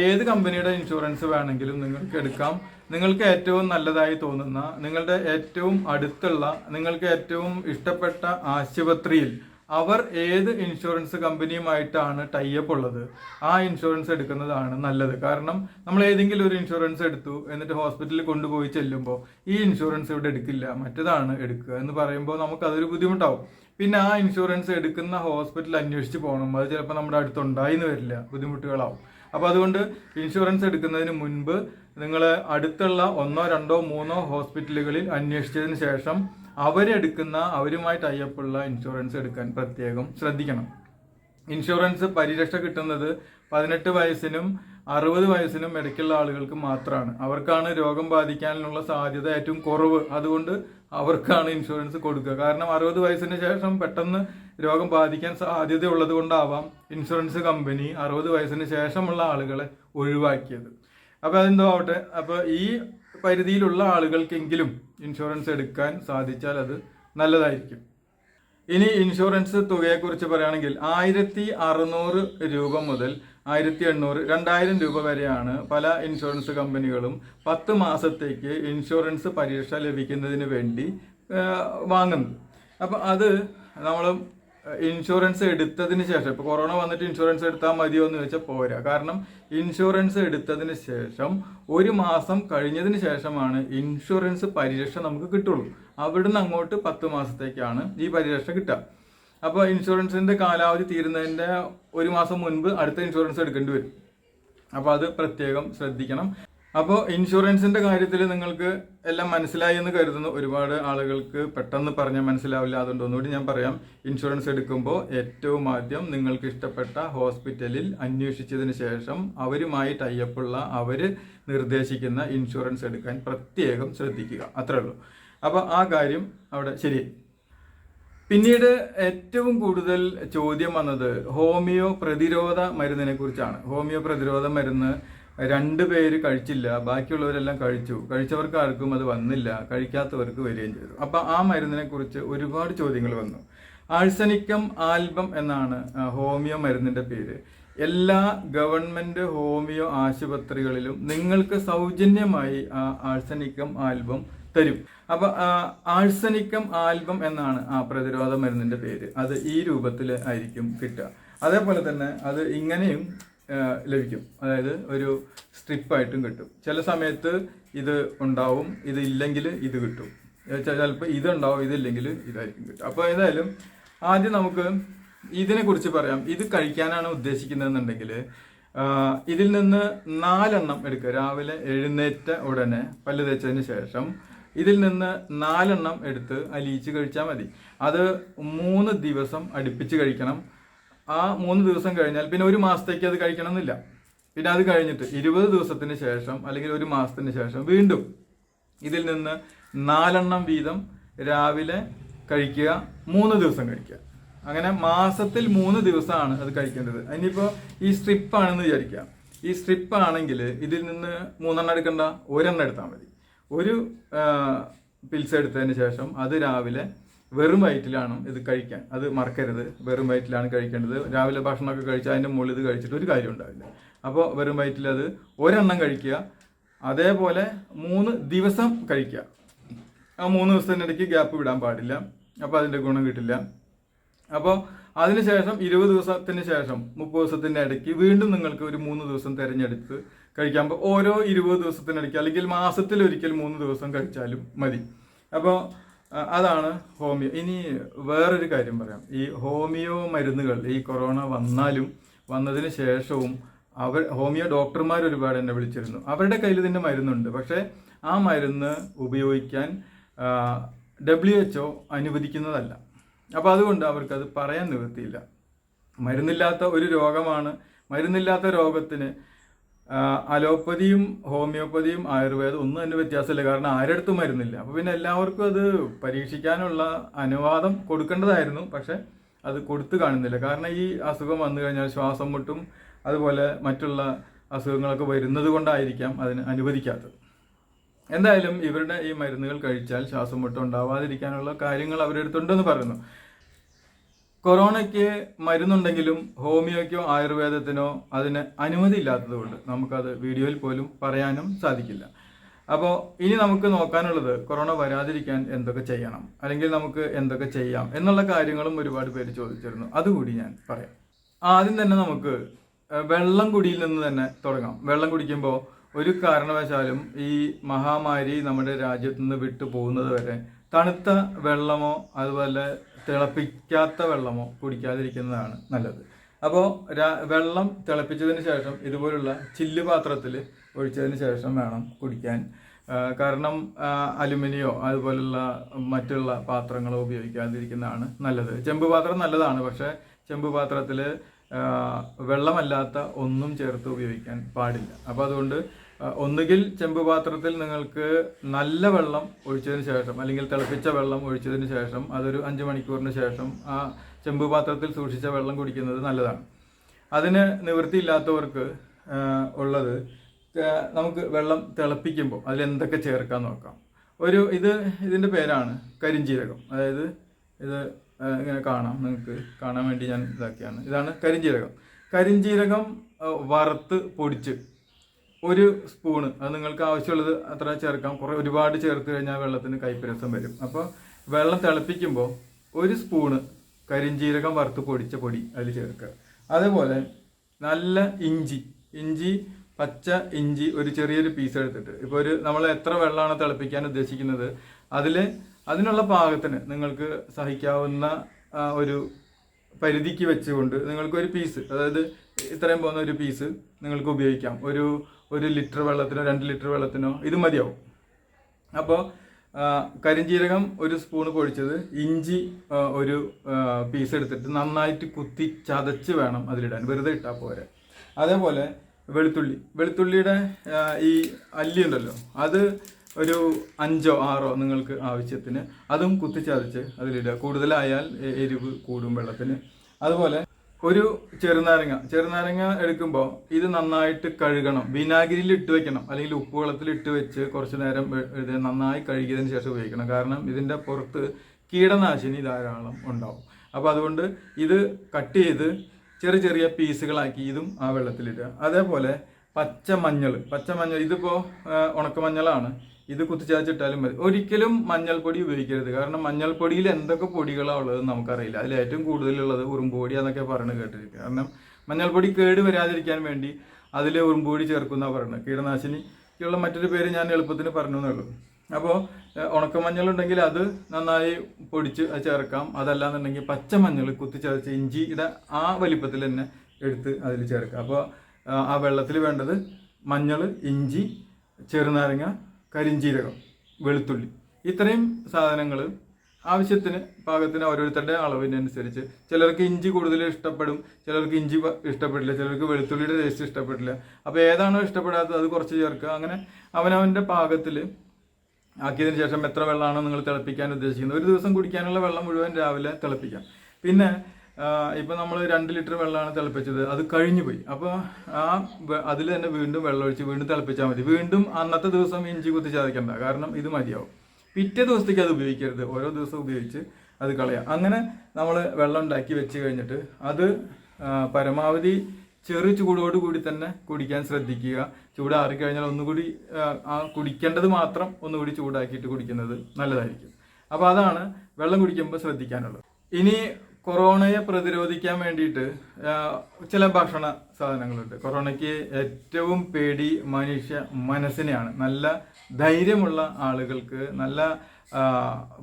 ഏത് കമ്പനിയുടെ ഇൻഷുറൻസ് വേണമെങ്കിലും നിങ്ങൾക്ക് എടുക്കാം. നിങ്ങൾക്ക് ഏറ്റവും നല്ലതായി തോന്നുന്ന, നിങ്ങളുടെ ഏറ്റവും അടുത്തുള്ള, നിങ്ങൾക്ക് ഏറ്റവും ഇഷ്ടപ്പെട്ട ആശുപത്രിയിൽ അവർ ഏത് ഇൻഷുറൻസ് കമ്പനിയുമായിട്ടാണ് ടൈപ്പ് ഉള്ളത് ആ ഇൻഷുറൻസ് എടുക്കുന്നതാണ് നല്ലത്. കാരണം നമ്മൾ ഏതെങ്കിലും ഒരു ഇൻഷുറൻസ് എടുത്തു എന്നിട്ട് ഹോസ്പിറ്റലിൽ കൊണ്ടുപോയി ചെല്ലുമ്പോൾ ഈ ഇൻഷുറൻസ് ഇവിടെ എടുക്കില്ല, മറ്റേതാണ് എടുക്കുക എന്ന് പറയുമ്പോൾ നമുക്കതൊരു ബുദ്ധിമുട്ടാവും. പിന്നെ ആ ഇൻഷുറൻസ് എടുക്കുന്ന ഹോസ്പിറ്റൽ അന്വേഷിച്ച് പോകണം, അത് ചിലപ്പോൾ നമ്മുടെ അടുത്തുണ്ടായിന്ന് വരില്ല, ബുദ്ധിമുട്ടുകളാവും. അപ്പോൾ അതുകൊണ്ട് ഇൻഷുറൻസ് എടുക്കുന്നതിന് മുൻപ് നിങ്ങൾ അടുത്തുള്ള 1, 2, 3 ഹോസ്പിറ്റലുകളിൽ അന്വേഷിച്ചതിന് ശേഷം അവരെടുക്കുന്ന, അവരുമായി ടൈപ്പുള്ള ഇൻഷുറൻസ് എടുക്കാൻ പ്രത്യേകം ശ്രദ്ധിക്കണം. ഇൻഷുറൻസ് പരിരക്ഷ കിട്ടുന്നത് 18 വയസ്സിനും 60 വയസ്സിനും ഇടയ്ക്കുള്ള ആളുകൾക്ക് മാത്രമാണ്. അവർക്കാണ് രോഗം ബാധിക്കാനുള്ള സാധ്യത ഏറ്റവും കുറവ്. അതുകൊണ്ട് അവർക്കാണ് ഇൻഷുറൻസ് കൊടുക്കുക. കാരണം 60 വയസ്സിന് ശേഷം പെട്ടെന്ന് രോഗം ബാധിക്കാൻ സാധ്യത ഉള്ളത് കൊണ്ടാവാം ഇൻഷുറൻസ് കമ്പനി 60 വയസ്സിന് ശേഷമുള്ള ആളുകളെ ഒഴിവാക്കിയത്. അപ്പോൾ അതെന്തോ ആവട്ടെ, അപ്പോൾ ഈ പരിധിയിലുള്ള ആളുകൾക്കെങ്കിലും ഇൻഷുറൻസ് എടുക്കാൻ സാധിച്ചാൽ അത് നല്ലതായിരിക്കും. ഇനി ഇൻഷുറൻസ് തുകയെക്കുറിച്ച് പറയുകയാണെങ്കിൽ 1,600 രൂപ മുതൽ 1,800, 2,000 രൂപ വരെയാണ് പല ഇൻഷുറൻസ് കമ്പനികളും 10 മാസത്തേക്ക് ഇൻഷുറൻസ് പരിരക്ഷ ലഭിക്കുന്നതിന് വേണ്ടി വാങ്ങുന്നത്. അപ്പം അത് നമ്മൾ ഇൻഷുറൻസ് എടുത്തതിന് ശേഷം, ഇപ്പോൾ കൊറോണ വന്നിട്ട് ഇൻഷുറൻസ് എടുത്താൽ മതിയോ എന്ന് ചോദിച്ചാൽ പോരാ. കാരണം ഇൻഷുറൻസ് എടുത്തതിന് ശേഷം 1 മാസം കഴിഞ്ഞതിന് ശേഷമാണ് ഇൻഷുറൻസ് പരിരക്ഷ നമുക്ക് കിട്ടുള്ളൂ. അവിടുന്ന് അങ്ങോട്ട് 10 മാസത്തേക്കാണ് ഈ പരിരക്ഷ കിട്ടുക. അപ്പോൾ ഇൻഷുറൻസിൻ്റെ കാലാവധി തീരുന്നതിൻ്റെ 1 മാസം മുൻപ് അടുത്ത ഇൻഷുറൻസ് എടുക്കേണ്ടി വരും. അപ്പോൾ അത് പ്രത്യേകം ശ്രദ്ധിക്കണം. അപ്പോൾ ഇൻഷുറൻസിൻ്റെ കാര്യത്തിൽ നിങ്ങൾക്ക് എല്ലാം മനസ്സിലായി എന്ന് കരുതുന്നു. ഒരുപാട് ആളുകൾക്ക് പെട്ടെന്ന് പറഞ്ഞാൽ മനസ്സിലാവില്ല, അതുകൊണ്ട് ഒന്നുകൂടി ഞാൻ പറയാം. ഇൻഷുറൻസ് എടുക്കുമ്പോൾ ഏറ്റവും ആദ്യം നിങ്ങൾക്ക് ഇഷ്ടപ്പെട്ട ഹോസ്പിറ്റലിൽ അന്വേഷിച്ചതിന് ശേഷം അവരുമായി ടൈപ്പുള്ള, അവർ നിർദ്ദേശിക്കുന്ന ഇൻഷുറൻസ് എടുക്കാൻ പ്രത്യേകം ശ്രദ്ധിക്കുക. അത്രേ ഉള്ളൂ. അപ്പോൾ ആ കാര്യം അവിടെ ശരി. പിന്നീട് ഏറ്റവും കൂടുതൽ ചോദ്യം വന്നത് ഹോമിയോ പ്രതിരോധ മരുന്നിനെ കുറിച്ചാണ്. ഹോമിയോ പ്രതിരോധ മരുന്ന് 2 പേര് കഴിച്ചില്ല, ബാക്കിയുള്ളവരെല്ലാം കഴിച്ചു. കഴിച്ചവർക്ക് ആർക്കും അത് വന്നില്ല, കഴിക്കാത്തവർക്ക് വരികയും ചെയ്തു. അപ്പം ആ മരുന്നിനെ കുറിച്ച് ഒരുപാട് ചോദ്യങ്ങൾ വന്നു. ആഴ്സനിക്കം ആൽബം എന്നാണ് ഹോമിയോ മരുന്നിന്റെ പേര്. എല്ലാ ഗവൺമെന്റ് ഹോമിയോ ആശുപത്രികളിലും നിങ്ങൾക്ക് സൗജന്യമായി ആ ആഴ്സനിക്കം ആൽബം തരും. അപ്പൊ ആഴ്സനിക്കം ആൽബം എന്നാണ് ആ പ്രതിരോധ മരുന്നിന്റെ പേര്. അത് ഈ രൂപത്തിൽ ആയിരിക്കും കിട്ടുക. അതേപോലെ തന്നെ അത് ഇങ്ങനെയും ലഭിക്കും, അതായത് ഒരു സ്ട്രിപ്പായിട്ടും കിട്ടും. ചില സമയത്ത് ഇത് ഉണ്ടാവും, ഇത് ഇല്ലെങ്കിൽ ഇത് കിട്ടും. ചിലപ്പോൾ ഇതുണ്ടാവും, ഇതില്ലെങ്കിൽ ഇതായിരിക്കും കിട്ടും. അപ്പോൾ ഏതായാലും ആദ്യം നമുക്ക് ഇതിനെ കുറിച്ച് പറയാം. ഇത് കഴിക്കാനാണ് ഉദ്ദേശിക്കുന്നതെന്നുണ്ടെങ്കിൽ ഇതിൽ നിന്ന് 4 എണ്ണം എടുക്കുക. രാവിലെ എഴുന്നേറ്റ ഉടനെ പല്ല് തേച്ചതിന് ശേഷം ഇതിൽ നിന്ന് 4 എണ്ണം എടുത്ത് അലിയിച്ച് കഴിച്ചാൽ മതി. അത് 3 ദിവസം അടുപ്പിച്ച് കഴിക്കണം. ആ 3 ദിവസം കഴിഞ്ഞാൽ പിന്നെ 1 മാസത്തേക്ക് അത് കഴിക്കണം എന്നില്ല. പിന്നെ അത് കഴിഞ്ഞിട്ട് 20 ദിവസത്തിന് ശേഷം അല്ലെങ്കിൽ 1 മാസത്തിന് ശേഷം വീണ്ടും ഇതിൽ നിന്ന് 4 എണ്ണം വീതം രാവിലെ കഴിക്കുക, 3 ദിവസം കഴിക്കുക. അങ്ങനെ മാസത്തിൽ 3 ദിവസമാണ് അത് കഴിക്കേണ്ടത്. ഇനിയിപ്പോൾ ഈ സ്ട്രിപ്പാണെന്ന് വിചാരിക്കുക. ഈ സ്ട്രിപ്പ് ആണെങ്കിൽ ഇതിൽ നിന്ന് 3 എണ്ണം എടുക്കണ്ട, 1 എണ്ണം എടുത്താൽ മതി. ഒരു പിൽസ് എടുത്തതിന് ശേഷം അത് രാവിലെ വെറും വയറ്റിലാണ് ഇത് കഴിക്കാൻ. അത് മറക്കരുത്, വെറും വയറ്റിലാണ് കഴിക്കേണ്ടത്. രാവിലെ ഭക്ഷണമൊക്കെ കഴിച്ചാൽ അതിൻ്റെ മുകളിൽ ഇത് കഴിച്ചിട്ട് ഒരു കാര്യം ഉണ്ടാവില്ല. അപ്പോൾ വെറും വയറ്റിൽ അത് 1 എണ്ണം കഴിക്കുക. അതേപോലെ 3 ദിവസം കഴിക്കുക. ആ 3 ദിവസത്തിനിടയ്ക്ക് ഗ്യാപ്പ് വിടാൻ പാടില്ല. അപ്പോൾ അതിൻ്റെ ഗുണം കിട്ടില്ല. അപ്പോൾ അതിനുശേഷം 20 ദിവസത്തിന് ശേഷം 30 ദിവസത്തിൻ്റെ ഇടയ്ക്ക് വീണ്ടും നിങ്ങൾക്ക് ഒരു 3 ദിവസം തിരഞ്ഞെടുത്ത് കഴിക്കുമ്പോൾ ഓരോ 20 ദിവസത്തിനിടയ്ക്ക് അല്ലെങ്കിൽ മാസത്തിലൊരിക്കൽ 3 ദിവസം കഴിച്ചാലും മതി. അപ്പോൾ അതാണ് ഹോമിയോ. ഇനി വേറൊരു കാര്യം പറയാം. ഈ ഹോമിയോ മരുന്നുകൾ ഈ കൊറോണ വന്നാലും വന്നതിന് ശേഷവും ഹോമിയോ ഡോക്ടർമാർ ഒരുപാട് എന്നെ വിളിച്ചിരുന്നു. അവരുടെ കയ്യിൽ ഇതിൻ്റെ മരുന്നുണ്ട്, പക്ഷേ ആ മരുന്ന് ഉപയോഗിക്കാൻ WHO അനുവദിക്കുന്നതല്ല. അപ്പോൾ അതുകൊണ്ട് അവർക്കത് പറയാൻ നിവൃത്തിയില്ല. മരുന്നില്ലാത്ത ഒരു രോഗമാണ്. മരുന്നില്ലാത്ത രോഗത്തിന് അലോപ്പതിയും ഹോമിയോപ്പതിയും ആയുർവേദം ഒന്നും തന്നെ വ്യത്യാസമില്ല. കാരണം ആരടുത്തും മരുന്നില്ല. അപ്പോൾ പിന്നെ എല്ലാവർക്കും അത് പരീക്ഷിക്കാനുള്ള അനുവാദം കൊടുക്കേണ്ടതായിരുന്നു. പക്ഷെ അത് കൊടുത്തു കാണുന്നില്ല. കാരണം ഈ അസുഖം വന്നു കഴിഞ്ഞാൽ ശ്വാസം മുട്ടും അതുപോലെ മറ്റുള്ള അസുഖങ്ങളൊക്കെ വരുന്നത് കൊണ്ടായിരിക്കാം അതിന് അനുവദിക്കാത്തത്. എന്തായാലും ഇവരുടെ ഈ മരുന്നുകൾ കഴിച്ചാൽ ശ്വാസം മുട്ടം ഉണ്ടാവാതിരിക്കാനുള്ള കാര്യങ്ങൾ അവരുടെ അടുത്തുണ്ടെന്ന് പറയുന്നു. കൊറോണയ്ക്ക് മരുന്നുണ്ടെങ്കിലും ഹോമിയോയ്ക്കോ ആയുർവേദത്തിനോ അതിന് അനുമതി ഇല്ലാത്തത് കൊണ്ട് നമുക്കത് വീഡിയോയിൽ പോലും പറയാനും സാധിക്കില്ല. അപ്പോൾ ഇനി നമുക്ക് നോക്കാനുള്ളത് കൊറോണ വരാതിരിക്കാൻ എന്തൊക്കെ ചെയ്യണം, അല്ലെങ്കിൽ നമുക്ക് എന്തൊക്കെ ചെയ്യാം എന്നുള്ള കാര്യങ്ങളും ഒരുപാട് പേര് ചോദിച്ചിരുന്നു. അതുകൂടി ഞാൻ പറയാം. ആദ്യം തന്നെ നമുക്ക് വെള്ളം കുടിയിൽ നിന്ന് തന്നെ തുടങ്ങാം. വെള്ളം കുടിക്കുമ്പോൾ ഒരു കാരണവശാലും ഈ മഹാമാരി നമ്മുടെ രാജ്യത്ത് നിന്ന് വിട്ടു പോകുന്നത് വരെ തണുത്ത വെള്ളമോ അതുപോലെ തിളപ്പിക്കാത്ത വെള്ളമോ കുടിക്കാതിരിക്കുന്നതാണ് നല്ലത്. അപ്പോൾ വെള്ളം തിളപ്പിച്ചതിന് ശേഷം ഇതുപോലുള്ള ചില്ല് പാത്രത്തിൽ ഒഴിച്ചതിന് ശേഷം വേണം കുടിക്കാൻ. കാരണം അലുമിനിയോ അതുപോലുള്ള മറ്റുള്ള പാത്രങ്ങളോ ഉപയോഗിക്കാതിരിക്കുന്നതാണ് നല്ലത്. ചെമ്പ് പാത്രം നല്ലതാണ്, പക്ഷേ ചെമ്പ് പാത്രത്തിൽ വെള്ളമല്ലാത്ത ഒന്നും ചേർത്ത് ഉപയോഗിക്കാൻ പാടില്ല. അപ്പോൾ അതുകൊണ്ട് ഒന്നുകിൽ ചെമ്പ് പാത്രത്തിൽ നിങ്ങൾക്ക് നല്ല വെള്ളം ഒഴിച്ചതിന് ശേഷം അല്ലെങ്കിൽ തിളപ്പിച്ച വെള്ളം ഒഴിച്ചതിന് ശേഷം അതൊരു 5 മണിക്കൂറിന് ശേഷം ആ ചെമ്പ് പാത്രത്തിൽ സൂക്ഷിച്ച വെള്ളം കുടിക്കുന്നത് നല്ലതാണ്. അതിന് നിവൃത്തിയില്ലാത്തവർക്ക് ഉള്ളത് നമുക്ക് വെള്ളം തിളപ്പിക്കുമ്പോൾ അതിലെന്തൊക്കെ ചേർക്കാൻ നോക്കാം. ഇതിൻ്റെ പേരാണ് കരിഞ്ജീരകം. അതായത് ഇത് ഇങ്ങനെ കാണാം, നിങ്ങൾക്ക് കാണാൻ വേണ്ടി ഞാൻ ഇതാക്കിയാണ്. ഇതാണ് കരിഞ്ജീരകം. കരിഞ്ജീരകം വറുത്ത് പൊടിച്ച് 1 സ്പൂണ്, അത് നിങ്ങൾക്ക് ആവശ്യമുള്ളത് അത്ര ചേർക്കാം. ഒരുപാട് ചേർത്ത് കഴിഞ്ഞാൽ വെള്ളത്തിന് കയ്പ്പരസം വരും. അപ്പോൾ വെള്ളം തിളപ്പിക്കുമ്പോൾ 1 സ്പൂണ് കരിഞ്ജീരകം വറുത്ത് പൊടിച്ച പൊടി അതിൽ ചേർക്കുക. അതേപോലെ നല്ല ഇഞ്ചി പച്ച ഇഞ്ചി ഒരു ചെറിയൊരു പീസ് എടുത്തിട്ട്, ഇപ്പോൾ നമ്മൾ എത്ര വെള്ളമാണ് തിളപ്പിക്കാൻ ഉദ്ദേശിക്കുന്നത് അതിനുള്ള പാകത്തിന് നിങ്ങൾക്ക് സഹിക്കാവുന്ന ഒരു പരിധിക്ക് വെച്ചുകൊണ്ട് നിങ്ങൾക്കൊരു പീസ്, അതായത് ഇത്രയും പോകുന്ന ഒരു പീസ് നിങ്ങൾക്ക് ഉപയോഗിക്കാം. ഒരു ലിറ്റർ വെള്ളത്തിനോ 2 ലിറ്റർ വെള്ളത്തിനോ ഇത് മതിയാവും. അപ്പോൾ കരിഞ്ജീരകം 1 സ്പൂണ് പൊടിച്ചത്, ഇഞ്ചി ഒരു പീസ് എടുത്തിട്ട് നന്നായിട്ട് കുത്തി ചതച്ച് വേണം അതിലിടാൻ, വെറുതെ ഇട്ടാൽ പോരെ. അതേപോലെ വെളുത്തുള്ളിയുടെ ഈ അല്ലി ഉണ്ടല്ലോ, അത് ഒരു 5 or 6 നിങ്ങൾക്ക് ആവശ്യത്തിന് അതും കുത്തിച്ചതച്ച് അതിലിടുക. കൂടുതലായാൽ എരിവ് കൂടും വെള്ളത്തിന്. അതുപോലെ ഒരു ചെറുനാരങ്ങ എടുക്കുമ്പോൾ ഇത് നന്നായിട്ട് കഴുകണം. വിനാഗിരിയിൽ ഇട്ട് വെക്കണം, അല്ലെങ്കിൽ ഉപ്പ് വെള്ളത്തിൽ ഇട്ട് വെച്ച് കുറച്ച് നേരം ഇത് നന്നായി കഴുകിയതിന് ശേഷം ഉപയോഗിക്കണം. കാരണം ഇതിൻ്റെ പുറത്ത് കീടനാശിനി ധാരാളം ഉണ്ടാവും. അപ്പോൾ അതുകൊണ്ട് ഇത് കട്ട് ചെയ്ത് ചെറിയ പീസുകളാക്കി ഇതും ആ വെള്ളത്തിലിടുക. അതേപോലെ പച്ചമഞ്ഞൾ ഇതിപ്പോൾ ഉണക്കമഞ്ഞളാണ്, ഇത് കുത്തിച്ചതച്ചിട്ടാലും മതി. ഒരിക്കലും മഞ്ഞൾപ്പൊടി ഉപയോഗിക്കരുത്. കാരണം മഞ്ഞൾപ്പൊടിയിൽ എന്തൊക്കെ പൊടികളാണ് ഉള്ളത് നമുക്കറിയില്ല. അതിൽ ഏറ്റവും കൂടുതലുള്ളത് ഉറുമ്പുപൊടി എന്നൊക്കെ പറഞ്ഞ് കേട്ടിരിക്കുക. കാരണം മഞ്ഞൾപ്പൊടി കേട് വരാതിരിക്കാൻ വേണ്ടി അതിൽ ഉറുമ്പുപൊടി ചേർക്കുന്ന പറയുന്നത്. കീടനാശിനിക്കുള്ള മറ്റൊരു പേര് ഞാൻ എളുപ്പത്തിന് പറഞ്ഞു എന്നുള്ളൂ. അപ്പോൾ ഉണക്കമഞ്ഞളുണ്ടെങ്കിൽ അത് നന്നായി പൊടിച്ച് ചേർക്കാം. അതല്ലാന്നുണ്ടെങ്കിൽ പച്ചമഞ്ഞൾ കുത്തിച്ചതച്ച് ഇഞ്ചിയുടെ ആ വലിപ്പത്തിൽ തന്നെ എടുത്ത് അതിൽ ചേർക്കാം. അപ്പോൾ ആ വെള്ളത്തിൽ വേണ്ടത് മഞ്ഞൾ, ഇഞ്ചി, ചെറുനാരങ്ങ, കരിഞ്ചീരകം, വെളുത്തുള്ളി, ഇത്രയും സാധനങ്ങൾ ആവശ്യത്തിന് പാകത്തിന് ഓരോരുത്തരുടെ അളവിനനുസരിച്ച്. ചിലർക്ക് ഇഞ്ചി കൂടുതൽ ഇഷ്ടപ്പെടും, ചിലർക്ക് ഇഞ്ചി ഇഷ്ടപ്പെടില്ല, ചിലർക്ക് വെളുത്തുള്ളിയുടെ ടേസ്റ്റ് ഇഷ്ടപ്പെടില്ല. അപ്പോൾ ഏതാണോ ഇഷ്ടപ്പെടാത്തത് അത് കുറച്ച് ചേർക്കുക. അങ്ങനെ അവനവൻ്റെ പാകത്തിൽ ആക്കിയതിന് ശേഷം എത്ര വെള്ളമാണോ നിങ്ങൾ തിളപ്പിക്കാൻ ഉദ്ദേശിക്കുന്നത്, ഒരു ദിവസം കുടിക്കാനുള്ള വെള്ളം മുഴുവൻ രാവിലെ തിളപ്പിക്കാം. പിന്നെ ഇപ്പം നമ്മൾ 2 ലിറ്റർ വെള്ളമാണ് തിളപ്പിച്ചത്, അത് കഴിഞ്ഞു പോയി. അപ്പോൾ അതിൽ തന്നെ വീണ്ടും വെള്ളം ഒഴിച്ച് വീണ്ടും തിളപ്പിച്ചാൽ മതി. വീണ്ടും അന്നത്തെ ദിവസം ഇഞ്ചി കുത്തി ചതയ്ക്കണ്ട, കാരണം ഇത് മതിയാവും. പിറ്റേ ദിവസത്തേക്ക് അത് ഉപയോഗിക്കരുത്, ഓരോ ദിവസം ഉപയോഗിച്ച് അത് കളയാം. അങ്ങനെ നമ്മൾ വെള്ളം ഉണ്ടാക്കി വെച്ച് കഴിഞ്ഞിട്ട് അത് പരമാവധി ചെറു ചൂടോടുകൂടി തന്നെ കുടിക്കാൻ ശ്രദ്ധിക്കുക. ചൂടാറിക്കഴിഞ്ഞാൽ ഒന്നുകൂടി കുടിക്കേണ്ടത് മാത്രം ഒന്നുകൂടി ചൂടാക്കിയിട്ട് കുടിക്കുന്നത് നല്ലതായിരിക്കും. അപ്പോൾ അതാണ് വെള്ളം കുടിക്കുമ്പോൾ ശ്രദ്ധിക്കാനുള്ളത്. ഇനി കൊറോണയെ പ്രതിരോധിക്കാൻ വേണ്ടിയിട്ട് ചില ഭക്ഷണ സാധനങ്ങളുണ്ട്. കൊറോണയ്ക്ക് ഏറ്റവും പേടി മനുഷ്യ മനസ്സിനെയാണ്. നല്ല ധൈര്യമുള്ള ആളുകൾക്ക് നല്ല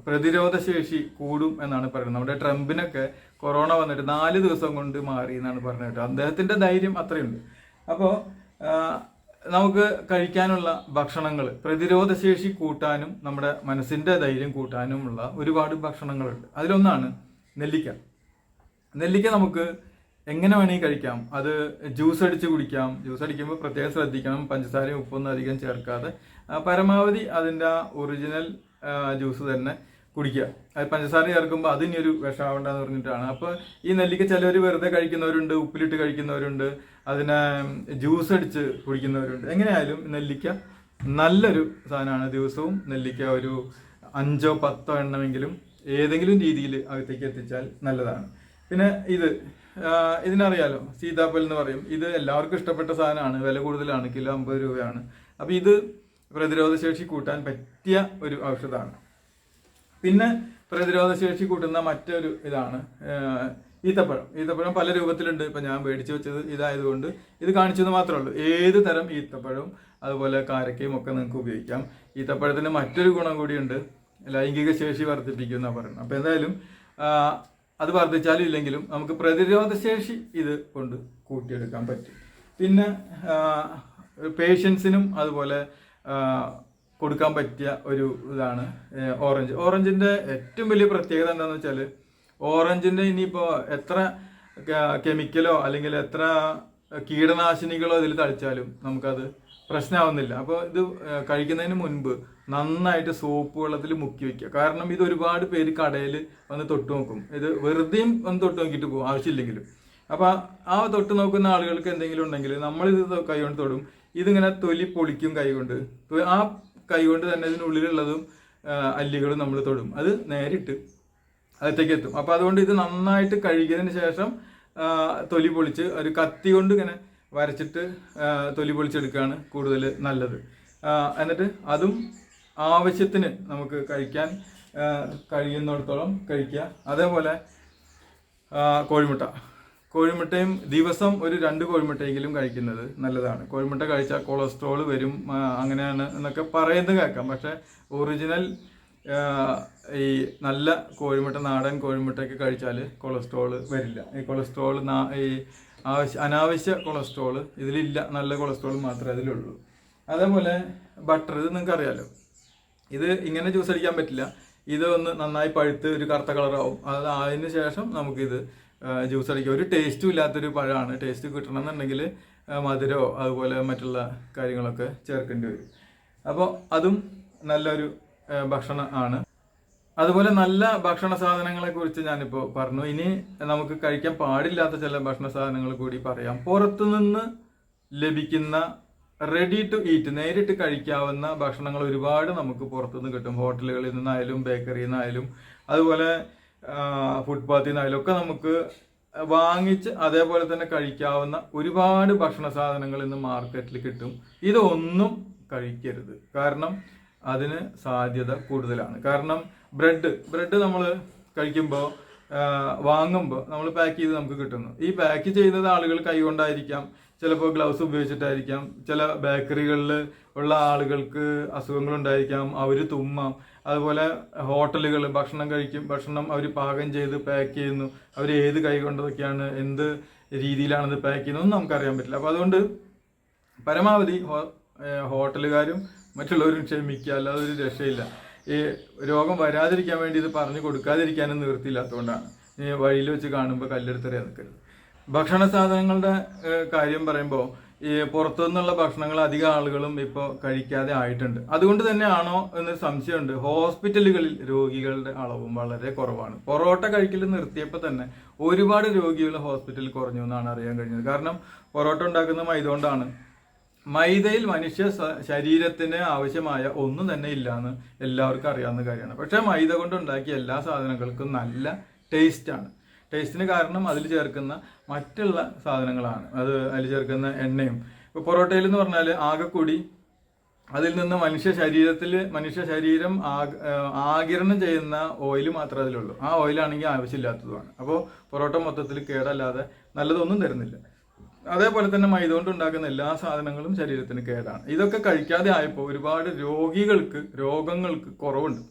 പ്രതിരോധ ശേഷി കൂടും എന്നാണ് പറയുന്നത്. നമ്മുടെ ട്രംപിനൊക്കെ കൊറോണ വന്നിട്ട് 4 ദിവസം കൊണ്ട് മാറി എന്നാണ് പറഞ്ഞിട്ട്. അദ്ദേഹത്തിൻ്റെ ധൈര്യം അത്രയുണ്ട്. അപ്പോൾ നമുക്ക് കഴിക്കാനുള്ള ഭക്ഷണങ്ങൾ പ്രതിരോധ ശേഷി കൂട്ടാനും നമ്മുടെ മനസ്സിൻ്റെ ധൈര്യം കൂട്ടാനുമുള്ള ഒരുപാട് ഭക്ഷണങ്ങളുണ്ട്. അതിലൊന്നാണ് നെല്ലിക്ക നമുക്ക് എങ്ങനെ വേണമെങ്കിൽ കഴിക്കാം. അത് ജ്യൂസ് അടിച്ച് കുടിക്കാം. ജ്യൂസ് അടിക്കുമ്പോൾ പ്രത്യേകം ശ്രദ്ധിക്കണം, പഞ്ചസാരയും ഉപ്പൊന്നും അധികം ചേർക്കാതെ പരമാവധി അതിൻ്റെ ഒറിജിനൽ ജ്യൂസ് തന്നെ കുടിക്കുക. അത് പഞ്ചസാര ചേർക്കുമ്പോൾ അതിനൊരു വിഷമാവണ്ടെന്ന് പറഞ്ഞിട്ടാണ്. അപ്പോൾ ഈ നെല്ലിക്ക ചിലവർ വെറുതെ കഴിക്കുന്നവരുണ്ട്, ഉപ്പിലിട്ട് കഴിക്കുന്നവരുണ്ട്, അതിനെ ജ്യൂസ് അടിച്ച് കുടിക്കുന്നവരുണ്ട്. എങ്ങനെയായാലും നെല്ലിക്ക നല്ലൊരു സാധനമാണ്. ദിവസവും നെല്ലിക്ക ഒരു 5 or 10 എണ്ണമെങ്കിലും ഏതെങ്കിലും രീതിയിൽ അകത്തേക്ക് എത്തിച്ചാൽ നല്ലതാണ്. പിന്നെ ഇതിനറിയാലോ, സീതാപ്പൽ എന്ന് പറയും. ഇത് എല്ലാവർക്കും ഇഷ്ടപ്പെട്ട സാധനമാണ്. വില കൂടുതലാണ്, കിലോ 50 രൂപയാണ്. അപ്പോൾ ഇത് പ്രതിരോധശേഷി കൂട്ടാൻ പറ്റിയ ഒരു ഔഷധമാണ്. പിന്നെ പ്രതിരോധശേഷി കൂട്ടുന്ന മറ്റൊരു ഇതാണ് ഈത്തപ്പഴം പല രൂപത്തിലുണ്ട്. ഇപ്പം ഞാൻ മേടിച്ച് വെച്ചത് ഇതായതുകൊണ്ട് ഇത് കാണിച്ചത് മാത്രമേ ഉള്ളൂ. ഏത് തരം ഈത്തപ്പഴവും അതുപോലെ കാരക്കയും ഒക്കെ നിങ്ങൾക്ക് ഉപയോഗിക്കാം. ഈത്തപ്പഴത്തിന് മറ്റൊരു ഗുണം കൂടിയുണ്ട്, ലൈംഗിക ശേഷി വർദ്ധിപ്പിക്കുന്ന പറയുന്നത്. അപ്പോൾ എന്തായാലും അത് വർദ്ധിച്ചാലും ഇല്ലെങ്കിലും നമുക്ക് പ്രതിരോധശേഷി ഇത് കൊണ്ട് കൂട്ടിയെടുക്കാൻ പറ്റും. പിന്നെ പേഷ്യൻസിനും അതുപോലെ കൊടുക്കാൻ പറ്റിയ ഒരു ഇതാണ് ഓറഞ്ചിൻ്റെ ഏറ്റവും വലിയ പ്രത്യേകത എന്താണെന്ന് വെച്ചാൽ, ഓറഞ്ചിൻ്റെ ഇനിയിപ്പോൾ എത്ര കെമിക്കലോ അല്ലെങ്കിൽ എത്ര കീടനാശിനികളോ ഇതിൽ തളിച്ചാലും നമുക്കത് പ്രശ്നമാവുന്നില്ല. അപ്പോൾ ഇത് കഴിക്കുന്നതിന് മുൻപ് നന്നായിട്ട് സോപ്പ് വെള്ളത്തിൽ മുക്കി വയ്ക്കുക. കാരണം ഇത് ഒരുപാട് പേര് കടയിൽ വന്ന് തൊട്ട് നോക്കും. ഇത് വെറുതെയും വന്ന് തൊട്ട് നോക്കിയിട്ട് പോകും ആവശ്യമില്ലെങ്കിലും. അപ്പോൾ ആ തൊട്ട് നോക്കുന്ന ആളുകൾക്ക് എന്തെങ്കിലും ഉണ്ടെങ്കിൽ നമ്മളിത് കൈ കൊണ്ട് തൊടും. ഇതിങ്ങനെ തൊലി പൊളിക്കും കൈകൊണ്ട്. ആ കൈകൊണ്ട് തന്നെ ഇതിനുള്ളിലുള്ളതും അല്ലികളും നമ്മൾ തൊടും. അത് നേരിട്ട് അകത്തേക്ക് എത്തും. അപ്പോൾ അതുകൊണ്ട് ഇത് നന്നായിട്ട് കഴുകിയതിന് ശേഷം തൊലി പൊളിച്ച് ഒരു കത്തി കൊണ്ട് ഇങ്ങനെ വരച്ചിട്ട് തൊലി പൊളിച്ചെടുക്കുകയാണ് കൂടുതൽ നല്ലത്. എന്നിട്ട് അതും ആവശ്യത്തിന് നമുക്ക് കഴിക്കാൻ കഴിയുന്നിടത്തോളം കഴിക്കുക. അതേപോലെ കോഴിമുട്ടയും ദിവസം ഒരു 2 കോഴിമുട്ടയെങ്കിലും കഴിക്കുന്നത് നല്ലതാണ്. കോഴിമുട്ട കഴിച്ചാൽ കൊളസ്ട്രോൾ വരും അങ്ങനെയാണ് എന്നൊക്കെ പറയുന്നത് കേൾക്കാം. പക്ഷേ ഒറിജിനൽ ഈ നല്ല കോഴിമുട്ട, നാടൻ കോഴിമുട്ടയൊക്കെ കഴിച്ചാൽ കൊളസ്ട്രോൾ വരില്ല. ഈ കൊളസ്ട്രോൾ ഈ അനാവശ്യ കൊളസ്ട്രോൾ ഇതിലില്ല, നല്ല കൊളസ്ട്രോൾ മാത്രമേ അതിലുള്ളൂ. അതേപോലെ ബട്ടർ, ഇത് നിങ്ങൾക്ക് അറിയാമല്ലോ. ഇത് ഇങ്ങനെ ജ്യൂസ് അടിക്കാൻ പറ്റില്ല. ഇത് ഒന്ന് നന്നായി പഴുത്ത് ഒരു കറുത്ത കളറാവും. അത് അതിന് ശേഷം നമുക്കിത് ജ്യൂസ് അടിക്കുക. ഒരു ടേസ്റ്റും ഇല്ലാത്തൊരു പഴമാണ്. ടേസ്റ്റ് കിട്ടണമെന്നുണ്ടെങ്കിൽ മധുരമോ അതുപോലെ മറ്റുള്ള കാര്യങ്ങളൊക്കെ ചേർക്കേണ്ടി വരും. അപ്പോൾ അതും നല്ലൊരു ഭക്ഷണം ആണ്. അതുപോലെ നല്ല ഭക്ഷണ സാധനങ്ങളെ കുറിച്ച് ഞാനിപ്പോൾ പറഞ്ഞു. ഇനി നമുക്ക് കഴിക്കാൻ പാടില്ലാത്ത ചില ഭക്ഷണ സാധനങ്ങൾ കൂടി പറയാം. പുറത്തുനിന്ന് ലഭിക്കുന്ന റെഡി ടു ഈറ്റ്, നേരിട്ട് കഴിക്കാവുന്ന ഭക്ഷണങ്ങൾ ഒരുപാട് നമുക്ക് പുറത്തുനിന്ന് കിട്ടും. ഹോട്ടലുകളിൽ നിന്നായാലും ബേക്കറിയിൽ നിന്നായാലും അതുപോലെ ഫുട്പാത്തിൽ നിന്നായാലും ഒക്കെ നമുക്ക് വാങ്ങിച്ച് അതേപോലെ തന്നെ കഴിക്കാവുന്ന ഒരുപാട് ഭക്ഷണ സാധനങ്ങൾ ഇന്ന് മാർക്കറ്റിൽ കിട്ടും. ഇതൊന്നും കഴിക്കരുത്. കാരണം അതിന് സാധ്യത കൂടുതലാണ്. കാരണം ബ്രെഡ് നമ്മൾ കഴിക്കുമ്പോൾ വാങ്ങുമ്പോൾ നമ്മൾ പാക്ക് ചെയ്ത് നമുക്ക് കിട്ടുന്നു. ഈ പാക്ക് ചെയ്യുന്നത് ആളുകൾ കൈകൊണ്ടായിരിക്കാം, ചിലപ്പോൾ ഗ്ലൗസ് ഉപയോഗിച്ചിട്ടായിരിക്കാം. ചില ബേക്കറികളിൽ ഉള്ള ആളുകൾക്ക് അസുഖങ്ങളുണ്ടായിരിക്കാം, അവർ തുമ്മാം. അതുപോലെ ഹോട്ടലുകൾ ഭക്ഷണം അവർ പാകം ചെയ്ത് പാക്ക് ചെയ്യുന്നു. അവർ ഏത് കൈ കൊണ്ടതൊക്കെയാണ്, എന്ത് രീതിയിലാണത് പാക്ക് ചെയ്യുന്നതെന്ന് നമുക്കറിയാൻ പറ്റില്ല. അപ്പോൾ അതുകൊണ്ട് പരമാവധി ഹോട്ടലുകാരും മറ്റുള്ളവരും ക്ഷമിക്കുക, അല്ലാതെ ഒരു രക്ഷയില്ല. ഈ രോഗം വരാതിരിക്കാൻ വേണ്ടി ഇത് പറഞ്ഞു കൊടുക്കാതിരിക്കാനും നിവൃത്തിയില്ലാത്തതുകൊണ്ടാണ്. വഴിയിൽ വെച്ച് കാണുമ്പോൾ കല്ലെടുത്തെറിയാൻ നിൽക്കരുത്. ഭക്ഷണ സാധനങ്ങളുടെ കാര്യം പറയുമ്പോൾ ഈ പുറത്തുനിന്നുള്ള ഭക്ഷണങ്ങൾ അധികം ആളുകളും ഇപ്പോൾ കഴിക്കാതെ ആയിട്ടുണ്ട്. അതുകൊണ്ട് തന്നെയാണോ എന്നൊരു സംശയമുണ്ട്. ഹോസ്പിറ്റലുകളിൽ രോഗികളുടെ അളവും വളരെ കുറവാണ്. പൊറോട്ട കഴിക്കൽ നിർത്തിയപ്പോൾ തന്നെ ഒരുപാട് രോഗികൾ ഹോസ്പിറ്റലിൽ കുറഞ്ഞു എന്നാണ് അറിയാൻ കഴിഞ്ഞത്. കാരണം പൊറോട്ട ഉണ്ടാക്കുന്ന മൈദ കൊണ്ടാണ്. മൈദയിൽ മനുഷ്യ ശരീരത്തിന് ആവശ്യമായ ഒന്നും തന്നെ ഇല്ലാന്ന് എല്ലാവർക്കും അറിയാവുന്ന കാര്യമാണ്. പക്ഷേ മൈദ കൊണ്ട് ഉണ്ടാക്കിയ എല്ലാ സാധനങ്ങൾക്കും നല്ല ടേസ്റ്റാണ്. ടേസ്റ്റിന് കാരണം അതിൽ ചേർക്കുന്ന മറ്റുള്ള സാധനങ്ങളാണ്. അതിൽ ചേർക്കുന്ന എണ്ണയും. ഇപ്പോൾ പൊറോട്ടയിൽ എന്ന് പറഞ്ഞാൽ ആകെക്കൂടി അതിൽ നിന്ന് മനുഷ്യ ശരീരം ആഗിരണം ചെയ്യുന്ന ഓയിൽ മാത്രമേ അതിലുള്ളൂ. ആ ഓയിലാണെങ്കിൽ ആവശ്യമില്ലാത്തതുമാണ്. അപ്പോൾ പൊറോട്ട മൊത്തത്തിൽ കേടല്ലാതെ നല്ലതൊന്നും തരുന്നില്ല. അതേപോലെ തന്നെ മൈദ കൊണ്ട് ഉണ്ടാക്കുന്ന എല്ലാ സാധനങ്ങളും ശരീരത്തിന് കേടാണ്. ഇതൊക്കെ കഴിക്കാതെ ആയപ്പോൾ ഒരുപാട് രോഗങ്ങൾക്ക് കുറവുണ്ട്.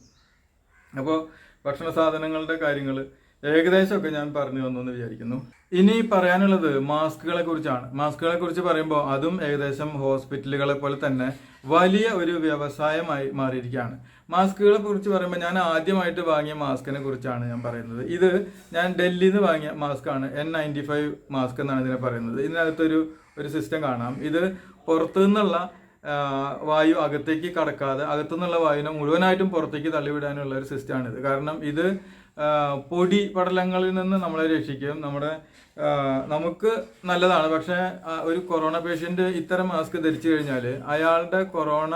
അപ്പോൾ ഭക്ഷണ സാധനങ്ങളുടെ കാര്യങ്ങൾ ഏകദേശമൊക്കെ ഞാൻ പറഞ്ഞു തന്നു എന്ന് വിചാരിക്കുന്നു. ഇനി പറയാനുള്ളത് മാസ്കുകളെ കുറിച്ചാണ്. മാസ്കുകളെ കുറിച്ച് പറയുമ്പോൾ അതും ഏകദേശം ഹോസ്പിറ്റലുകളെ പോലെ തന്നെ വലിയ ഒരു വ്യവസായമായി മാറിയിരിക്കുകയാണ്. മാസ്കുകളെ കുറിച്ച് പറയുമ്പോൾ ഞാൻ ആദ്യമായിട്ട് വാങ്ങിയ മാസ്കിനെ കുറിച്ചാണ് ഞാൻ പറയുന്നത്. ഇത് ഞാൻ ഡൽഹിയിൽ നിന്ന് വാങ്ങിയ മാസ്കാണ്. N95 മാസ്ക് എന്നാണ് ഇതിനെ പറയുന്നത്. ഇതിനകത്തൊരു സിസ്റ്റം കാണാം. ഇത് പുറത്തു നിന്നുള്ള വായു അകത്തേക്ക് കടക്കാതെ അകത്തുനിന്നുള്ള വായുവിനെ മുഴുവനായിട്ടും പുറത്തേക്ക് തള്ളിവിടാനുള്ള ഒരു സിസ്റ്റമാണിത്. കാരണം ഇത് പൊടി പടലങ്ങളിൽ നിന്ന് നമ്മളെ രക്ഷിക്കും. നമുക്ക് നല്ലതാണ്. പക്ഷേ ഒരു കൊറോണ പേഷ്യൻ്റ് ഇത്തരം മാസ്ക് ധരിച്ചു കഴിഞ്ഞാൽ അയാളുടെ കൊറോണ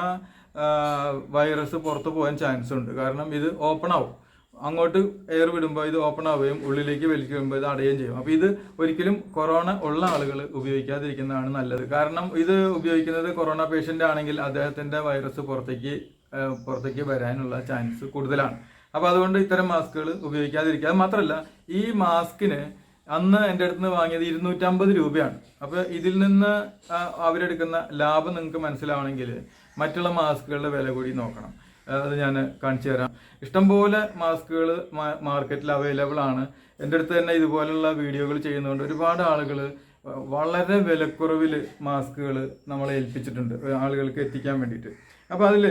വൈറസ് പുറത്തു പോകാൻ ചാൻസ് ഉണ്ട്. കാരണം ഇത് ഓപ്പൺ ആവും. അങ്ങോട്ട് എയർ വിടുമ്പോൾ ഇത് ഓപ്പൺ ആവുകയും ഉള്ളിലേക്ക് വലിക്കുമ്പോൾ ഇത് അടയുകയും ചെയ്യും. അപ്പോൾ ഇത് ഒരിക്കലും കൊറോണ ഉള്ള ആളുകൾ ഉപയോഗിക്കാതിരിക്കുന്നതാണ് നല്ലത്. കാരണം ഇത് ഉപയോഗിക്കുന്നത് കൊറോണ പേഷ്യൻ്റ് ആണെങ്കിൽ അദ്ദേഹത്തിൻ്റെ വൈറസ് പുറത്തേക്ക് വരാനുള്ള ചാൻസ് കൂടുതലാണ്. അപ്പോൾ അതുകൊണ്ട് ഇത്തരം മാസ്കുകൾ ഉപയോഗിക്കാതിരിക്കുക. അത് മാത്രമല്ല, ഈ മാസ്കിന് അന്ന് എൻ്റെ അടുത്ത് നിന്ന് വാങ്ങിയത് 250 രൂപയാണ്. അപ്പോൾ ഇതിൽ നിന്ന് അവരെടുക്കുന്ന ലാഭം നിങ്ങൾക്ക് മനസ്സിലാവണമെങ്കിൽ മറ്റുള്ള മാസ്കുകളുടെ വില കൂടി നോക്കണം. അത് ഞാൻ കാണിച്ചു തരാം. ഇഷ്ടംപോലെ മാസ്കുകൾ മാർക്കറ്റിൽ അവൈലബിൾ ആണ്. എൻ്റെ അടുത്ത് തന്നെ ഇതുപോലുള്ള വീഡിയോകൾ ചെയ്യുന്നതുകൊണ്ട് ഒരുപാട് ആളുകൾ വളരെ വിലക്കുറവിൽ മാസ്കുകൾ നമ്മളെ ഏൽപ്പിച്ചിട്ടുണ്ട് ആളുകൾക്ക് എത്തിക്കാൻ വേണ്ടിയിട്ട്. അപ്പോൾ അതിൽ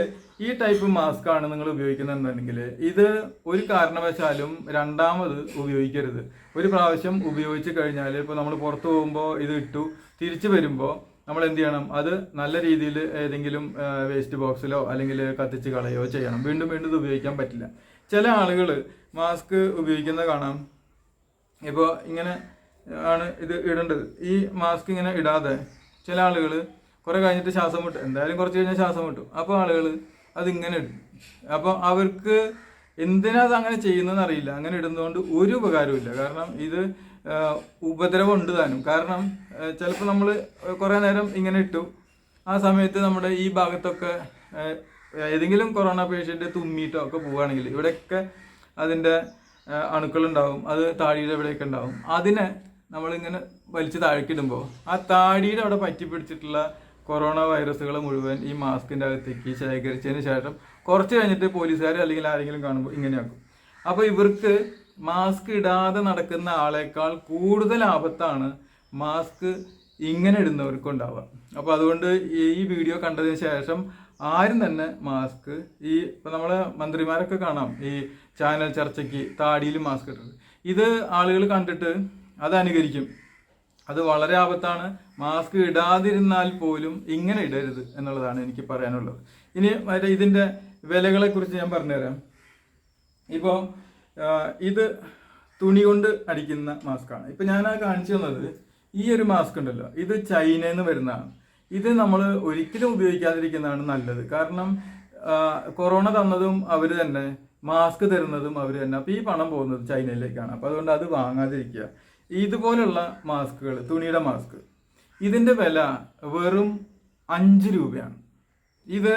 ഈ ടൈപ്പ് മാസ്ക് ആണ് നിങ്ങൾ ഉപയോഗിക്കുന്നുണ്ടെങ്കിൽ ഇത് ഒരു കാരണവശാലും രണ്ടാമത് ഉപയോഗിക്കരുത്. ഒരു പ്രാവശ്യം ഉപയോഗിച്ച് കഴിഞ്ഞാൽ ഇപ്പോൾ നമ്മൾ പുറത്തു പോകുമ്പോൾ ഇത് ഇട്ടു തിരിച്ചു വരുമ്പോൾ നമ്മൾ എന്ത് ചെയ്യണം? അത് നല്ല രീതിയിൽ ഏതെങ്കിലും വേസ്റ്റ് ബോക്സിലോ അല്ലെങ്കിൽ കത്തിച്ച് കളയോ ചെയ്യണം. വീണ്ടും ഇത് ഉപയോഗിക്കാൻ പറ്റില്ല. ചില ആളുകൾ മാസ്ക് ഉപയോഗിക്കുന്നത് കാണാം. ഇപ്പോൾ ഇങ്ങനെ ആണ് ഇത് ഇടേണ്ടത്. ഈ മാസ്ക് ഇങ്ങനെ ഇടാതെ ചില ആളുകൾ കുറെ കഴിഞ്ഞിട്ട് ശ്വാസം വിട്ടു, എന്തായാലും കുറച്ച് കഴിഞ്ഞാൽ ശ്വാസം വിട്ടു, അപ്പോൾ ആളുകൾ അതിങ്ങനെ ഇടും. അപ്പോൾ അവർക്ക് എന്തിനാ അത് അങ്ങനെ ചെയ്യുന്നതെന്ന് അറിയില്ല. അങ്ങനെ ഇടുന്നതുകൊണ്ട് ഒരു ഉപകാരമില്ല. കാരണം ഇത് ഉപദ്രവം ഉണ്ട് താനും. കാരണം ചിലപ്പോൾ നമ്മൾ കുറേ നേരം ഇങ്ങനെ ഇട്ടു, ആ സമയത്ത് നമ്മുടെ ഈ ഭാഗത്തൊക്കെ ഏതെങ്കിലും കൊറോണ പേഷ്യൻ്റ് തുമ്മിയിട്ടോ ഒക്കെ പോവുകയാണെങ്കിൽ ഇവിടെയൊക്കെ അതിൻ്റെ അണുക്കളുണ്ടാവും. അത് താടിയുടെ ഇവിടെയൊക്കെ ഉണ്ടാവും. അതിനെ നമ്മളിങ്ങനെ വലിച്ച് താഴേക്കിടുമ്പോൾ ആ താടിയുടെ അവിടെ പറ്റി പിടിച്ചിട്ടുള്ള കൊറോണ വൈറസുകൾ മുഴുവൻ ഈ മാസ്കിൻ്റെ അകത്തേക്ക് ശേഖരിച്ചതിന് ശേഷം കുറച്ച് കഴിഞ്ഞിട്ട് പോലീസുകാർ അല്ലെങ്കിൽ ആരെങ്കിലും കാണുമ്പോൾ ഇങ്ങനെയാക്കും. അപ്പോൾ ഇവർക്ക് മാസ്ക് ഇടാതെ നടക്കുന്ന ആളേക്കാൾ കൂടുതൽ ആപത്താണ് മാസ്ക് ഇങ്ങനെ ഇടുന്നവർക്കുണ്ടാവുക. അപ്പോൾ അതുകൊണ്ട് ഈ വീഡിയോ കണ്ടതിന് ശേഷം ആരും തന്നെ മാസ്ക് ഇപ്പം നമ്മളെ മന്ത്രിമാരൊക്കെ കാണാം ഈ ചാനൽ ചർച്ചയ്ക്ക് താടിയിൽ മാസ്ക് ഇട്ടത്. ഇത് ആളുകൾ കണ്ടിട്ട് അത് അനുകരിക്കും. അത് വളരെ ആപത്താണ്. മാസ്ക് ഇടാതിരുന്നാൽ പോലും ഇങ്ങനെ ഇടരുത് എന്നുള്ളതാണ് എനിക്ക് പറയാനുള്ളത്. ഇനി ഇതിൻ്റെ വിലകളെ കുറിച്ച് ഞാൻ പറഞ്ഞുതരാം. ഇപ്പോൾ ഇത് തുണി കൊണ്ട് അടിക്കുന്ന മാസ്കാണ്. ഇപ്പം ഞാൻ കാണിച്ചു തന്നത് ഈ ഒരു മാസ്ക് ഉണ്ടല്ലോ, ഇത് ചൈനയിൽ നിന്ന് വരുന്നതാണ്. ഇത് നമ്മൾ ഒരിക്കലും ഉപയോഗിക്കാതിരിക്കുന്നതാണ് നല്ലത്. കാരണം കൊറോണ തന്നതും അവർ തന്നെ, മാസ്ക് തരുന്നതും അവർ തന്നെ. അപ്പോൾ ഈ പണം പോകുന്നത് ചൈനയിലേക്കാണ്. അപ്പോൾ അതുകൊണ്ട് അത് വാങ്ങാതിരിക്കുക. ഇതുപോലുള്ള മാസ്കുകൾ, തുണിയുടെ മാസ്ക്, ഇതിൻ്റെ വില വെറും 5 രൂപയാണ്. ഇത്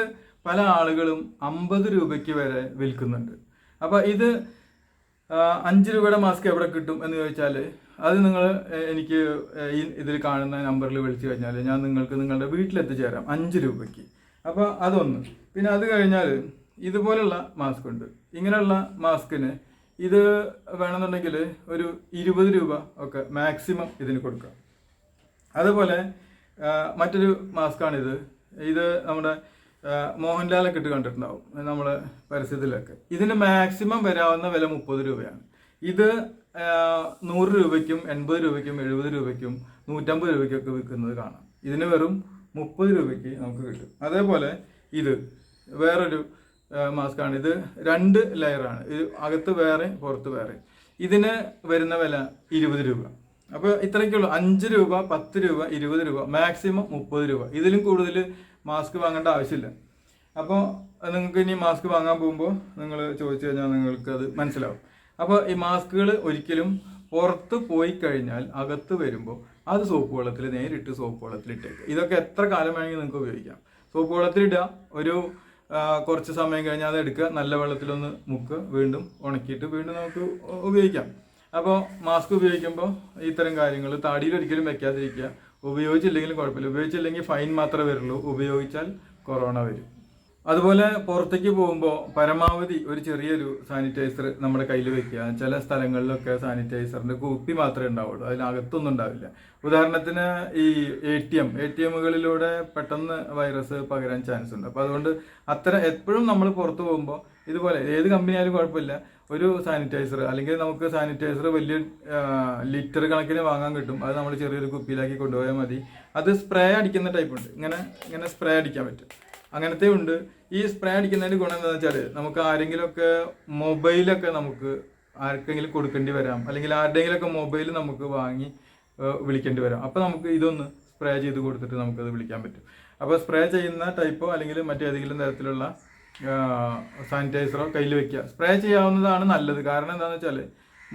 പല ആളുകളും 50 രൂപയ്ക്ക് വരെ വിൽക്കുന്നുണ്ട്. അപ്പോൾ ഇത് 5 രൂപയുടെ മാസ്ക് എവിടെ കിട്ടും എന്ന് ചോദിച്ചാൽ, അത് നിങ്ങൾ എനിക്ക് ഈ ഇതിൽ കാണുന്ന നമ്പറിൽ വിളിച്ചു കഴിഞ്ഞാൽ ഞാൻ നിങ്ങൾക്ക് നിങ്ങളുടെ വീട്ടിലെത്തിച്ചേരാം 5 രൂപയ്ക്ക്. അപ്പോൾ അതൊന്ന്. പിന്നെ അത് കഴിഞ്ഞാൽ ഇതുപോലുള്ള മാസ്ക് ഉണ്ട്. ഇങ്ങനെയുള്ള മാസ്കിന് ഇത് വേണമെന്നുണ്ടെങ്കിൽ ഒരു 20 രൂപ ഒക്കെ മാക്സിമം ഇതിന് കൊടുക്കാം. അതുപോലെ മറ്റൊരു മാസ്കാണിത്. ഇത് നമ്മുടെ മോഹൻലാലൊക്കെ ഇട്ട് കണ്ടിട്ടുണ്ടാവും നമ്മൾ പരസ്യത്തിലൊക്കെ. ഇതിന് മാക്സിമം വരാവുന്ന വില 30 രൂപയാണ്. ഇത് 100 രൂപയ്ക്കും 80 രൂപയ്ക്കും 70 രൂപയ്ക്കും 150 രൂപയ്ക്കൊക്കെ വിൽക്കുന്നത് കാണാം. ഇതിന് വെറും 30 രൂപയ്ക്ക് നമുക്ക് കിട്ടും. അതേപോലെ ഇത് വേറൊരു മാസ്കാണ്. ഇത് 2 ലെയറാണ്. ഇത് അകത്ത് വേറെ പുറത്ത് വേറെ. ഇതിന് വരുന്ന വില 20 രൂപ. അപ്പോൾ ഇത്രയൊക്കെയുള്ളൂ. 5 രൂപ, 10 രൂപ, 20 രൂപ, മാക്സിമം 30 രൂപ. ഇതിലും കൂടുതൽ മാസ്ക് വാങ്ങേണ്ട ആവശ്യമില്ല. അപ്പോൾ നിങ്ങൾക്ക് ഇനി മാസ്ക് വാങ്ങാൻ പോകുമ്പോൾ നിങ്ങൾ ചോദിച്ചു കഴിഞ്ഞാൽ നിങ്ങൾക്ക് അത് മനസ്സിലാവും. അപ്പോൾ ഈ മാസ്കുകൾ ഒരിക്കലും പുറത്ത് പോയി കഴിഞ്ഞാൽ അകത്ത് വരുമ്പോൾ അത് സോപ്പ് വെള്ളത്തിൽ, നേരിട്ട് സോപ്പ് വെള്ളത്തിൽ ഇട്ടേക്കുക. ഇതൊക്കെ എത്ര കാലം വേണമെങ്കിൽ നിങ്ങൾക്ക് ഉപയോഗിക്കാം. സോപ്പ് വെള്ളത്തിലിടുക, ഒരു കുറച്ച് സമയം കഴിഞ്ഞാൽ അത് എടുക്കുക, നല്ല വെള്ളത്തിലൊന്ന് മുക്കുക, വീണ്ടും ഉണക്കിയിട്ട് വീണ്ടും നമുക്ക് ഉപയോഗിക്കാം. അപ്പോൾ മാസ്ക് ഉപയോഗിക്കുമ്പോൾ ഇത്തരം കാര്യങ്ങൾ താടിയിൽ ഒരിക്കലും വെക്കാതിരിക്കുക. ഉപയോഗിച്ചില്ലെങ്കിലും കുഴപ്പമില്ല. ഉപയോഗിച്ചില്ലെങ്കിൽ ഫൈൻ മാത്രമേ വരുള്ളൂ. ഉപയോഗിച്ചാൽ കൊറോണ വരും. അതുപോലെ പുറത്തേക്ക് പോകുമ്പോൾ പരമാവധി ഒരു ചെറിയൊരു സാനിറ്റൈസർ നമ്മുടെ കയ്യിൽ വെക്കുക. ചില സ്ഥലങ്ങളിലൊക്കെ സാനിറ്റൈസറിൻ്റെ കുപ്പി മാത്രമേ ഉണ്ടാവുള്ളൂ, അതിനകത്തൊന്നും ഉണ്ടാവില്ല. ഉദാഹരണത്തിന് ഈ ATMകളിലൂടെ പെട്ടെന്ന് വൈറസ് പകരാൻ ചാൻസ് ഉണ്ട്. അപ്പോൾ അതുകൊണ്ട് എപ്പോഴും നമ്മൾ പുറത്ത് പോകുമ്പോൾ ഇതുപോലെ ഏത് കമ്പനി ആയാലും കുഴപ്പമില്ല, ഒരു സാനിറ്റൈസർ, അല്ലെങ്കിൽ നമുക്ക് സാനിറ്റൈസർ വലിയ ലിറ്റർ കണക്കിന് വാങ്ങാൻ കിട്ടും. അത് നമ്മൾ ചെറിയൊരു കുപ്പിയിലാക്കി കൊണ്ടുപോയാൽ മതി. അത് സ്പ്രേ അടിക്കുന്ന ടൈപ്പ് ഉണ്ട്. ഇങ്ങനെ സ്പ്രേ അടിക്കാൻ പറ്റും. അങ്ങനത്തെ ഉണ്ട്. ഈ സ്പ്രേ അടിക്കുന്നതിൻ്റെ ഗുണം എന്താണെന്ന് വെച്ചാൽ, നമുക്ക് ആരെങ്കിലുമൊക്കെ മൊബൈലൊക്കെ നമുക്ക് ആർക്കെങ്കിലും കൊടുക്കേണ്ടി വരാം, അല്ലെങ്കിൽ ആരുടെയെങ്കിലുമൊക്കെ മൊബൈൽ നമുക്ക് വാങ്ങി വിളിക്കേണ്ടി വരാം. അപ്പോൾ നമുക്ക് ഇതൊന്ന് സ്പ്രേ ചെയ്ത് കൊടുത്തിട്ട് നമുക്കത് വിളിക്കാൻ പറ്റും. അപ്പോൾ സ്പ്രേ ചെയ്യുന്ന ടൈപ്പോ അല്ലെങ്കിൽ മറ്റേതെങ്കിലും തരത്തിലുള്ള സാനിറ്റൈസറോ കയ്യിൽ വെക്കുക. സ്പ്രേ ചെയ്യാവുന്നതാണ് നല്ലത്. കാരണം എന്താണെന്ന് വെച്ചാൽ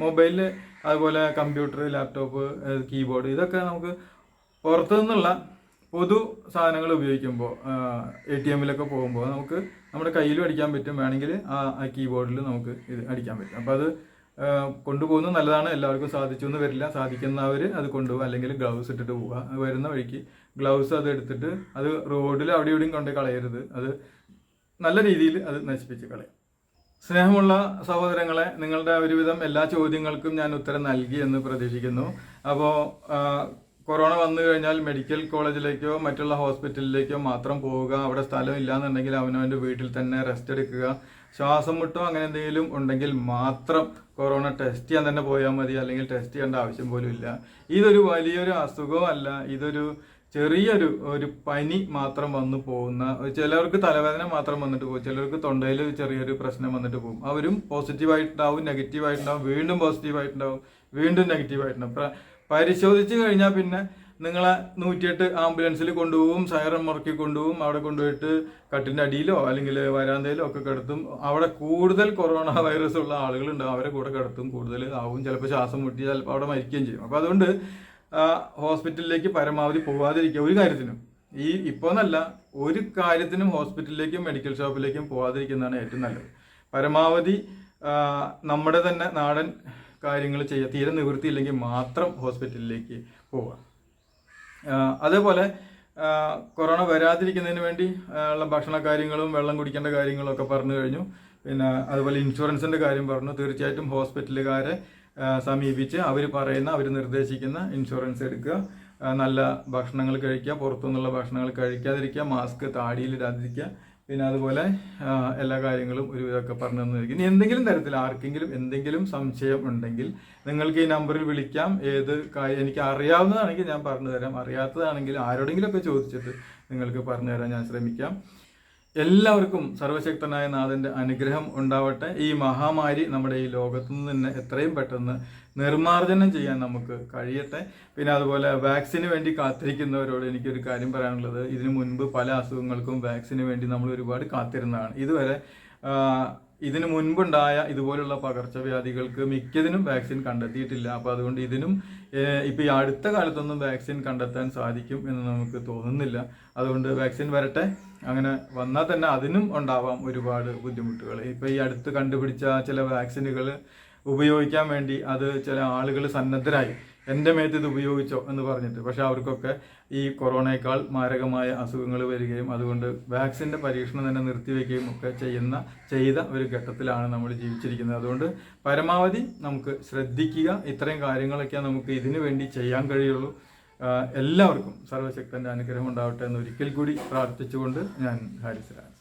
മൊബൈലിൽ, അതുപോലെ കമ്പ്യൂട്ടർ, ലാപ്ടോപ്പ്, കീബോർഡ്, ഇതൊക്കെ നമുക്ക് പുറത്തു നിന്നുള്ള പൊതു സാധനങ്ങൾ ഉപയോഗിക്കുമ്പോൾ ATMലൊക്കെ പോകുമ്പോൾ നമുക്ക് നമ്മുടെ കയ്യിലും അടിക്കാൻ പറ്റും. വേണമെങ്കിൽ ആ കീബോർഡിൽ നമുക്ക് ഇത് അടിക്കാൻ പറ്റും. അപ്പോൾ അത് കൊണ്ടുപോകുന്നത് നല്ലതാണ്. എല്ലാവർക്കും സാധിച്ചൊന്നും വരില്ല. സാധിക്കുന്നവർ അത് കൊണ്ടുപോകുക, അല്ലെങ്കിൽ ഗ്ലൗസ് ഇട്ടിട്ട് പോവുക. വരുന്ന വഴിക്ക് ഗ്ലൗസ് അത് എടുത്തിട്ട് അത് റോഡിൽ അവിടെ ഇവിടെയും കൊണ്ട് കളയരുത്. അത് നല്ല രീതിയിൽ അത് നശിപ്പിച്ച് കളയാം. സ്നേഹമുള്ള സഹോദരങ്ങളെ, നിങ്ങളുടെ ഒരുവിധം എല്ലാ ചോദ്യങ്ങൾക്കും ഞാൻ ഉത്തരം നൽകി എന്ന് പ്രതീക്ഷിക്കുന്നു. അപ്പോൾ കൊറോണ വന്നു കഴിഞ്ഞാൽ മെഡിക്കൽ കോളേജിലേക്കോ മറ്റുള്ള ഹോസ്പിറ്റലിലേക്കോ മാത്രം പോവുക. അവിടെ സ്ഥലം ഇല്ലാന്നുണ്ടെങ്കിൽ അവനവൻ്റെ വീട്ടിൽ തന്നെ റെസ്റ്റ് എടുക്കുക. ശ്വാസം മുട്ടോ അങ്ങനെ എന്തെങ്കിലും ഉണ്ടെങ്കിൽ മാത്രം കൊറോണ ടെസ്റ്റ് ചെയ്യാൻ തന്നെ പോയാൽ മതി, അല്ലെങ്കിൽ ടെസ്റ്റ് ചെയ്യേണ്ട ആവശ്യം പോലും ഇല്ല. ഇതൊരു വലിയൊരു അസുഖമല്ല. ഇതൊരു ചെറിയൊരു പനി മാത്രം വന്നു പോകുന്ന, ചിലർക്ക് തലവേദന മാത്രം വന്നിട്ട് പോകും, ചിലർക്ക് തൊണ്ടയിൽ ചെറിയൊരു പ്രശ്നം വന്നിട്ട് പോകും. അവരും പോസിറ്റീവായിട്ടുണ്ടാവും, നെഗറ്റീവായിട്ടുണ്ടാവും, വീണ്ടും പോസിറ്റീവായിട്ടുണ്ടാവും, വീണ്ടും നെഗറ്റീവായിട്ടുണ്ടാവും. പരിശോധിച്ച് കഴിഞ്ഞാൽ പിന്നെ നിങ്ങളെ 108 ആംബുലൻസിൽ കൊണ്ടുപോകും, സൈറൺ മുറക്കി കൊണ്ടുപോകും. അവിടെ കൊണ്ടുപോയിട്ട് കട്ടിൻ്റെ അടിയിലോ അല്ലെങ്കിൽ വരാന്തയിലോ ഒക്കെ കിടത്തും. അവിടെ കൂടുതൽ കൊറോണ വൈറസ് ഉള്ള ആളുകളുണ്ടാവും, അവരെ കൂടെ കിടത്തും, കൂടുതൽ ആവും. ചിലപ്പോൾ ശ്വാസം മുട്ടി, ചിലപ്പോൾ അവിടെ മരിക്കുകയും ചെയ്യും. അപ്പോൾ അതുകൊണ്ട് ഹോസ്പിറ്റലിലേക്ക് പരമാവധി പോകാതിരിക്കുക. ഒരു കാര്യത്തിനും, ഇപ്പോൾ എന്നല്ല, ഒരു കാര്യത്തിനും ഹോസ്പിറ്റലിലേക്കും മെഡിക്കൽ ഷോപ്പിലേക്കും പോകാതിരിക്കുന്നതാണ് ഏറ്റവും നല്ലത്. പരമാവധി നമ്മുടെ തന്നെ നാടൻ കാര്യങ്ങൾ ചെയ്യുക. തീരെ നിവൃത്തിയില്ലെങ്കിൽ മാത്രം ഹോസ്പിറ്റലിലേക്ക് പോവുക. അതേപോലെ കൊറോണ വരാതിരിക്കുന്നതിന് വേണ്ടി ഉള്ള ഭക്ഷണ കാര്യങ്ങളും വെള്ളം കുടിക്കേണ്ട കാര്യങ്ങളും ഒക്കെ പറഞ്ഞു കഴിഞ്ഞു. പിന്നെ അതുപോലെ ഇൻഷുറൻസിൻ്റെ കാര്യം പറഞ്ഞു. തീർച്ചയായിട്ടും ഹോസ്പിറ്റലുകാരെ സമീപിച്ച് അവർ നിർദ്ദേശിക്കുന്ന ഇൻഷുറൻസ് എടുക്കുക. നല്ല ഭക്ഷണങ്ങൾ കഴിക്കുക, പുറത്തുനിന്നുള്ള ഭക്ഷണങ്ങൾ കഴിക്കാതിരിക്കുക, മാസ്ക് താടിയിലിടാതിരിക്കുക. പിന്നെ അതുപോലെ എല്ലാ കാര്യങ്ങളും ഒരുവിധമൊക്കെ പറഞ്ഞു തന്നിരിക്കും. ഇനി എന്തെങ്കിലും തരത്തിൽ ആർക്കെങ്കിലും എന്തെങ്കിലും സംശയം ഉണ്ടെങ്കിൽ നിങ്ങൾക്ക് ഈ നമ്പറിൽ വിളിക്കാം. ഏത് കാര്യം എനിക്ക് അറിയാവുന്നതാണെങ്കിൽ ഞാൻ പറഞ്ഞു തരാം, അറിയാത്തതാണെങ്കിൽ ആരോടെങ്കിലുമൊക്കെ ചോദിച്ചിട്ട് നിങ്ങൾക്ക് പറഞ്ഞു തരാൻ ഞാൻ ശ്രമിക്കാം. എല്ലാവർക്കും സർവശക്തനായ നാഥന്റെ അനുഗ്രഹം ഉണ്ടാവട്ടെ. ഈ മഹാമാരി നമ്മുടെ ഈ ലോകത്തു നിന്ന് തന്നെ എത്രയും പെട്ടെന്ന് നിർമ്മാർജ്ജനം ചെയ്യാൻ നമുക്ക് കഴിയട്ടെ. പിന്നെ അതുപോലെ വാക്സിന് വേണ്ടി കാത്തിരിക്കുന്നവരോട് എനിക്കൊരു കാര്യം പറയാനുള്ളത്, ഇതിനു മുൻപ് പല അസുഖങ്ങൾക്കും വാക്സിന് വേണ്ടി നമ്മൾ ഒരുപാട് കാത്തിരുന്നതാണ്. ഇതുവരെ ഇതിനു മുൻപുണ്ടായ ഇതുപോലുള്ള പകർച്ചവ്യാധികൾക്ക് മിക്കതിനും വാക്സിൻ കണ്ടെത്തിയിട്ടില്ല. അപ്പോൾ അതുകൊണ്ട് ഇതിനും ഇപ്പോൾ ഈ അടുത്ത കാലത്തൊന്നും വാക്സിൻ കണ്ടെത്താൻ സാധിക്കും എന്ന് നമുക്ക് തോന്നുന്നില്ല. അതുകൊണ്ട് വാക്സിൻ വരട്ടെ. അങ്ങനെ വന്നാൽ തന്നെ അതിനും ഉണ്ടാവാം ഒരുപാട് ബുദ്ധിമുട്ടുകൾ. ഇപ്പോൾ ഈ അടുത്ത് കണ്ടുപിടിച്ച ചില വാക്സിനുകൾ ഉപയോഗിക്കാൻ വേണ്ടി അത് ചില ആളുകൾ സന്നദ്ധരായി, എൻ്റെ മേത്ത് ഇത് ഉപയോഗിച്ചോ എന്ന് പറഞ്ഞിട്ട്. പക്ഷെ അവർക്കൊക്കെ ഈ കൊറോണയേക്കാൾ മാരകമായ അസുഖങ്ങൾ വരികയും അതുകൊണ്ട് വാക്സിൻ്റെ പരീക്ഷണം തന്നെ നിർത്തിവെക്കുകയും ഒക്കെ ചെയ്ത ഒരു ഘട്ടത്തിലാണ് നമ്മൾ ജീവിച്ചിരിക്കുന്നത്. അതുകൊണ്ട് പരമാവധി നമുക്ക് ശ്രദ്ധിക്കുക. ഇത്രയും കാര്യങ്ങളൊക്കെ നമുക്ക് ഇതിനു വേണ്ടി ചെയ്യാൻ കഴിയുള്ളൂ. എല്ലാവർക്കും സർവശക്തൻ്റെ അനുഗ്രഹം ഉണ്ടാവട്ടെ എന്ന് ഒരിക്കൽ കൂടി പ്രാർത്ഥിച്ചുകൊണ്ട് ഞാൻ ഹാരിസ് രാജ്.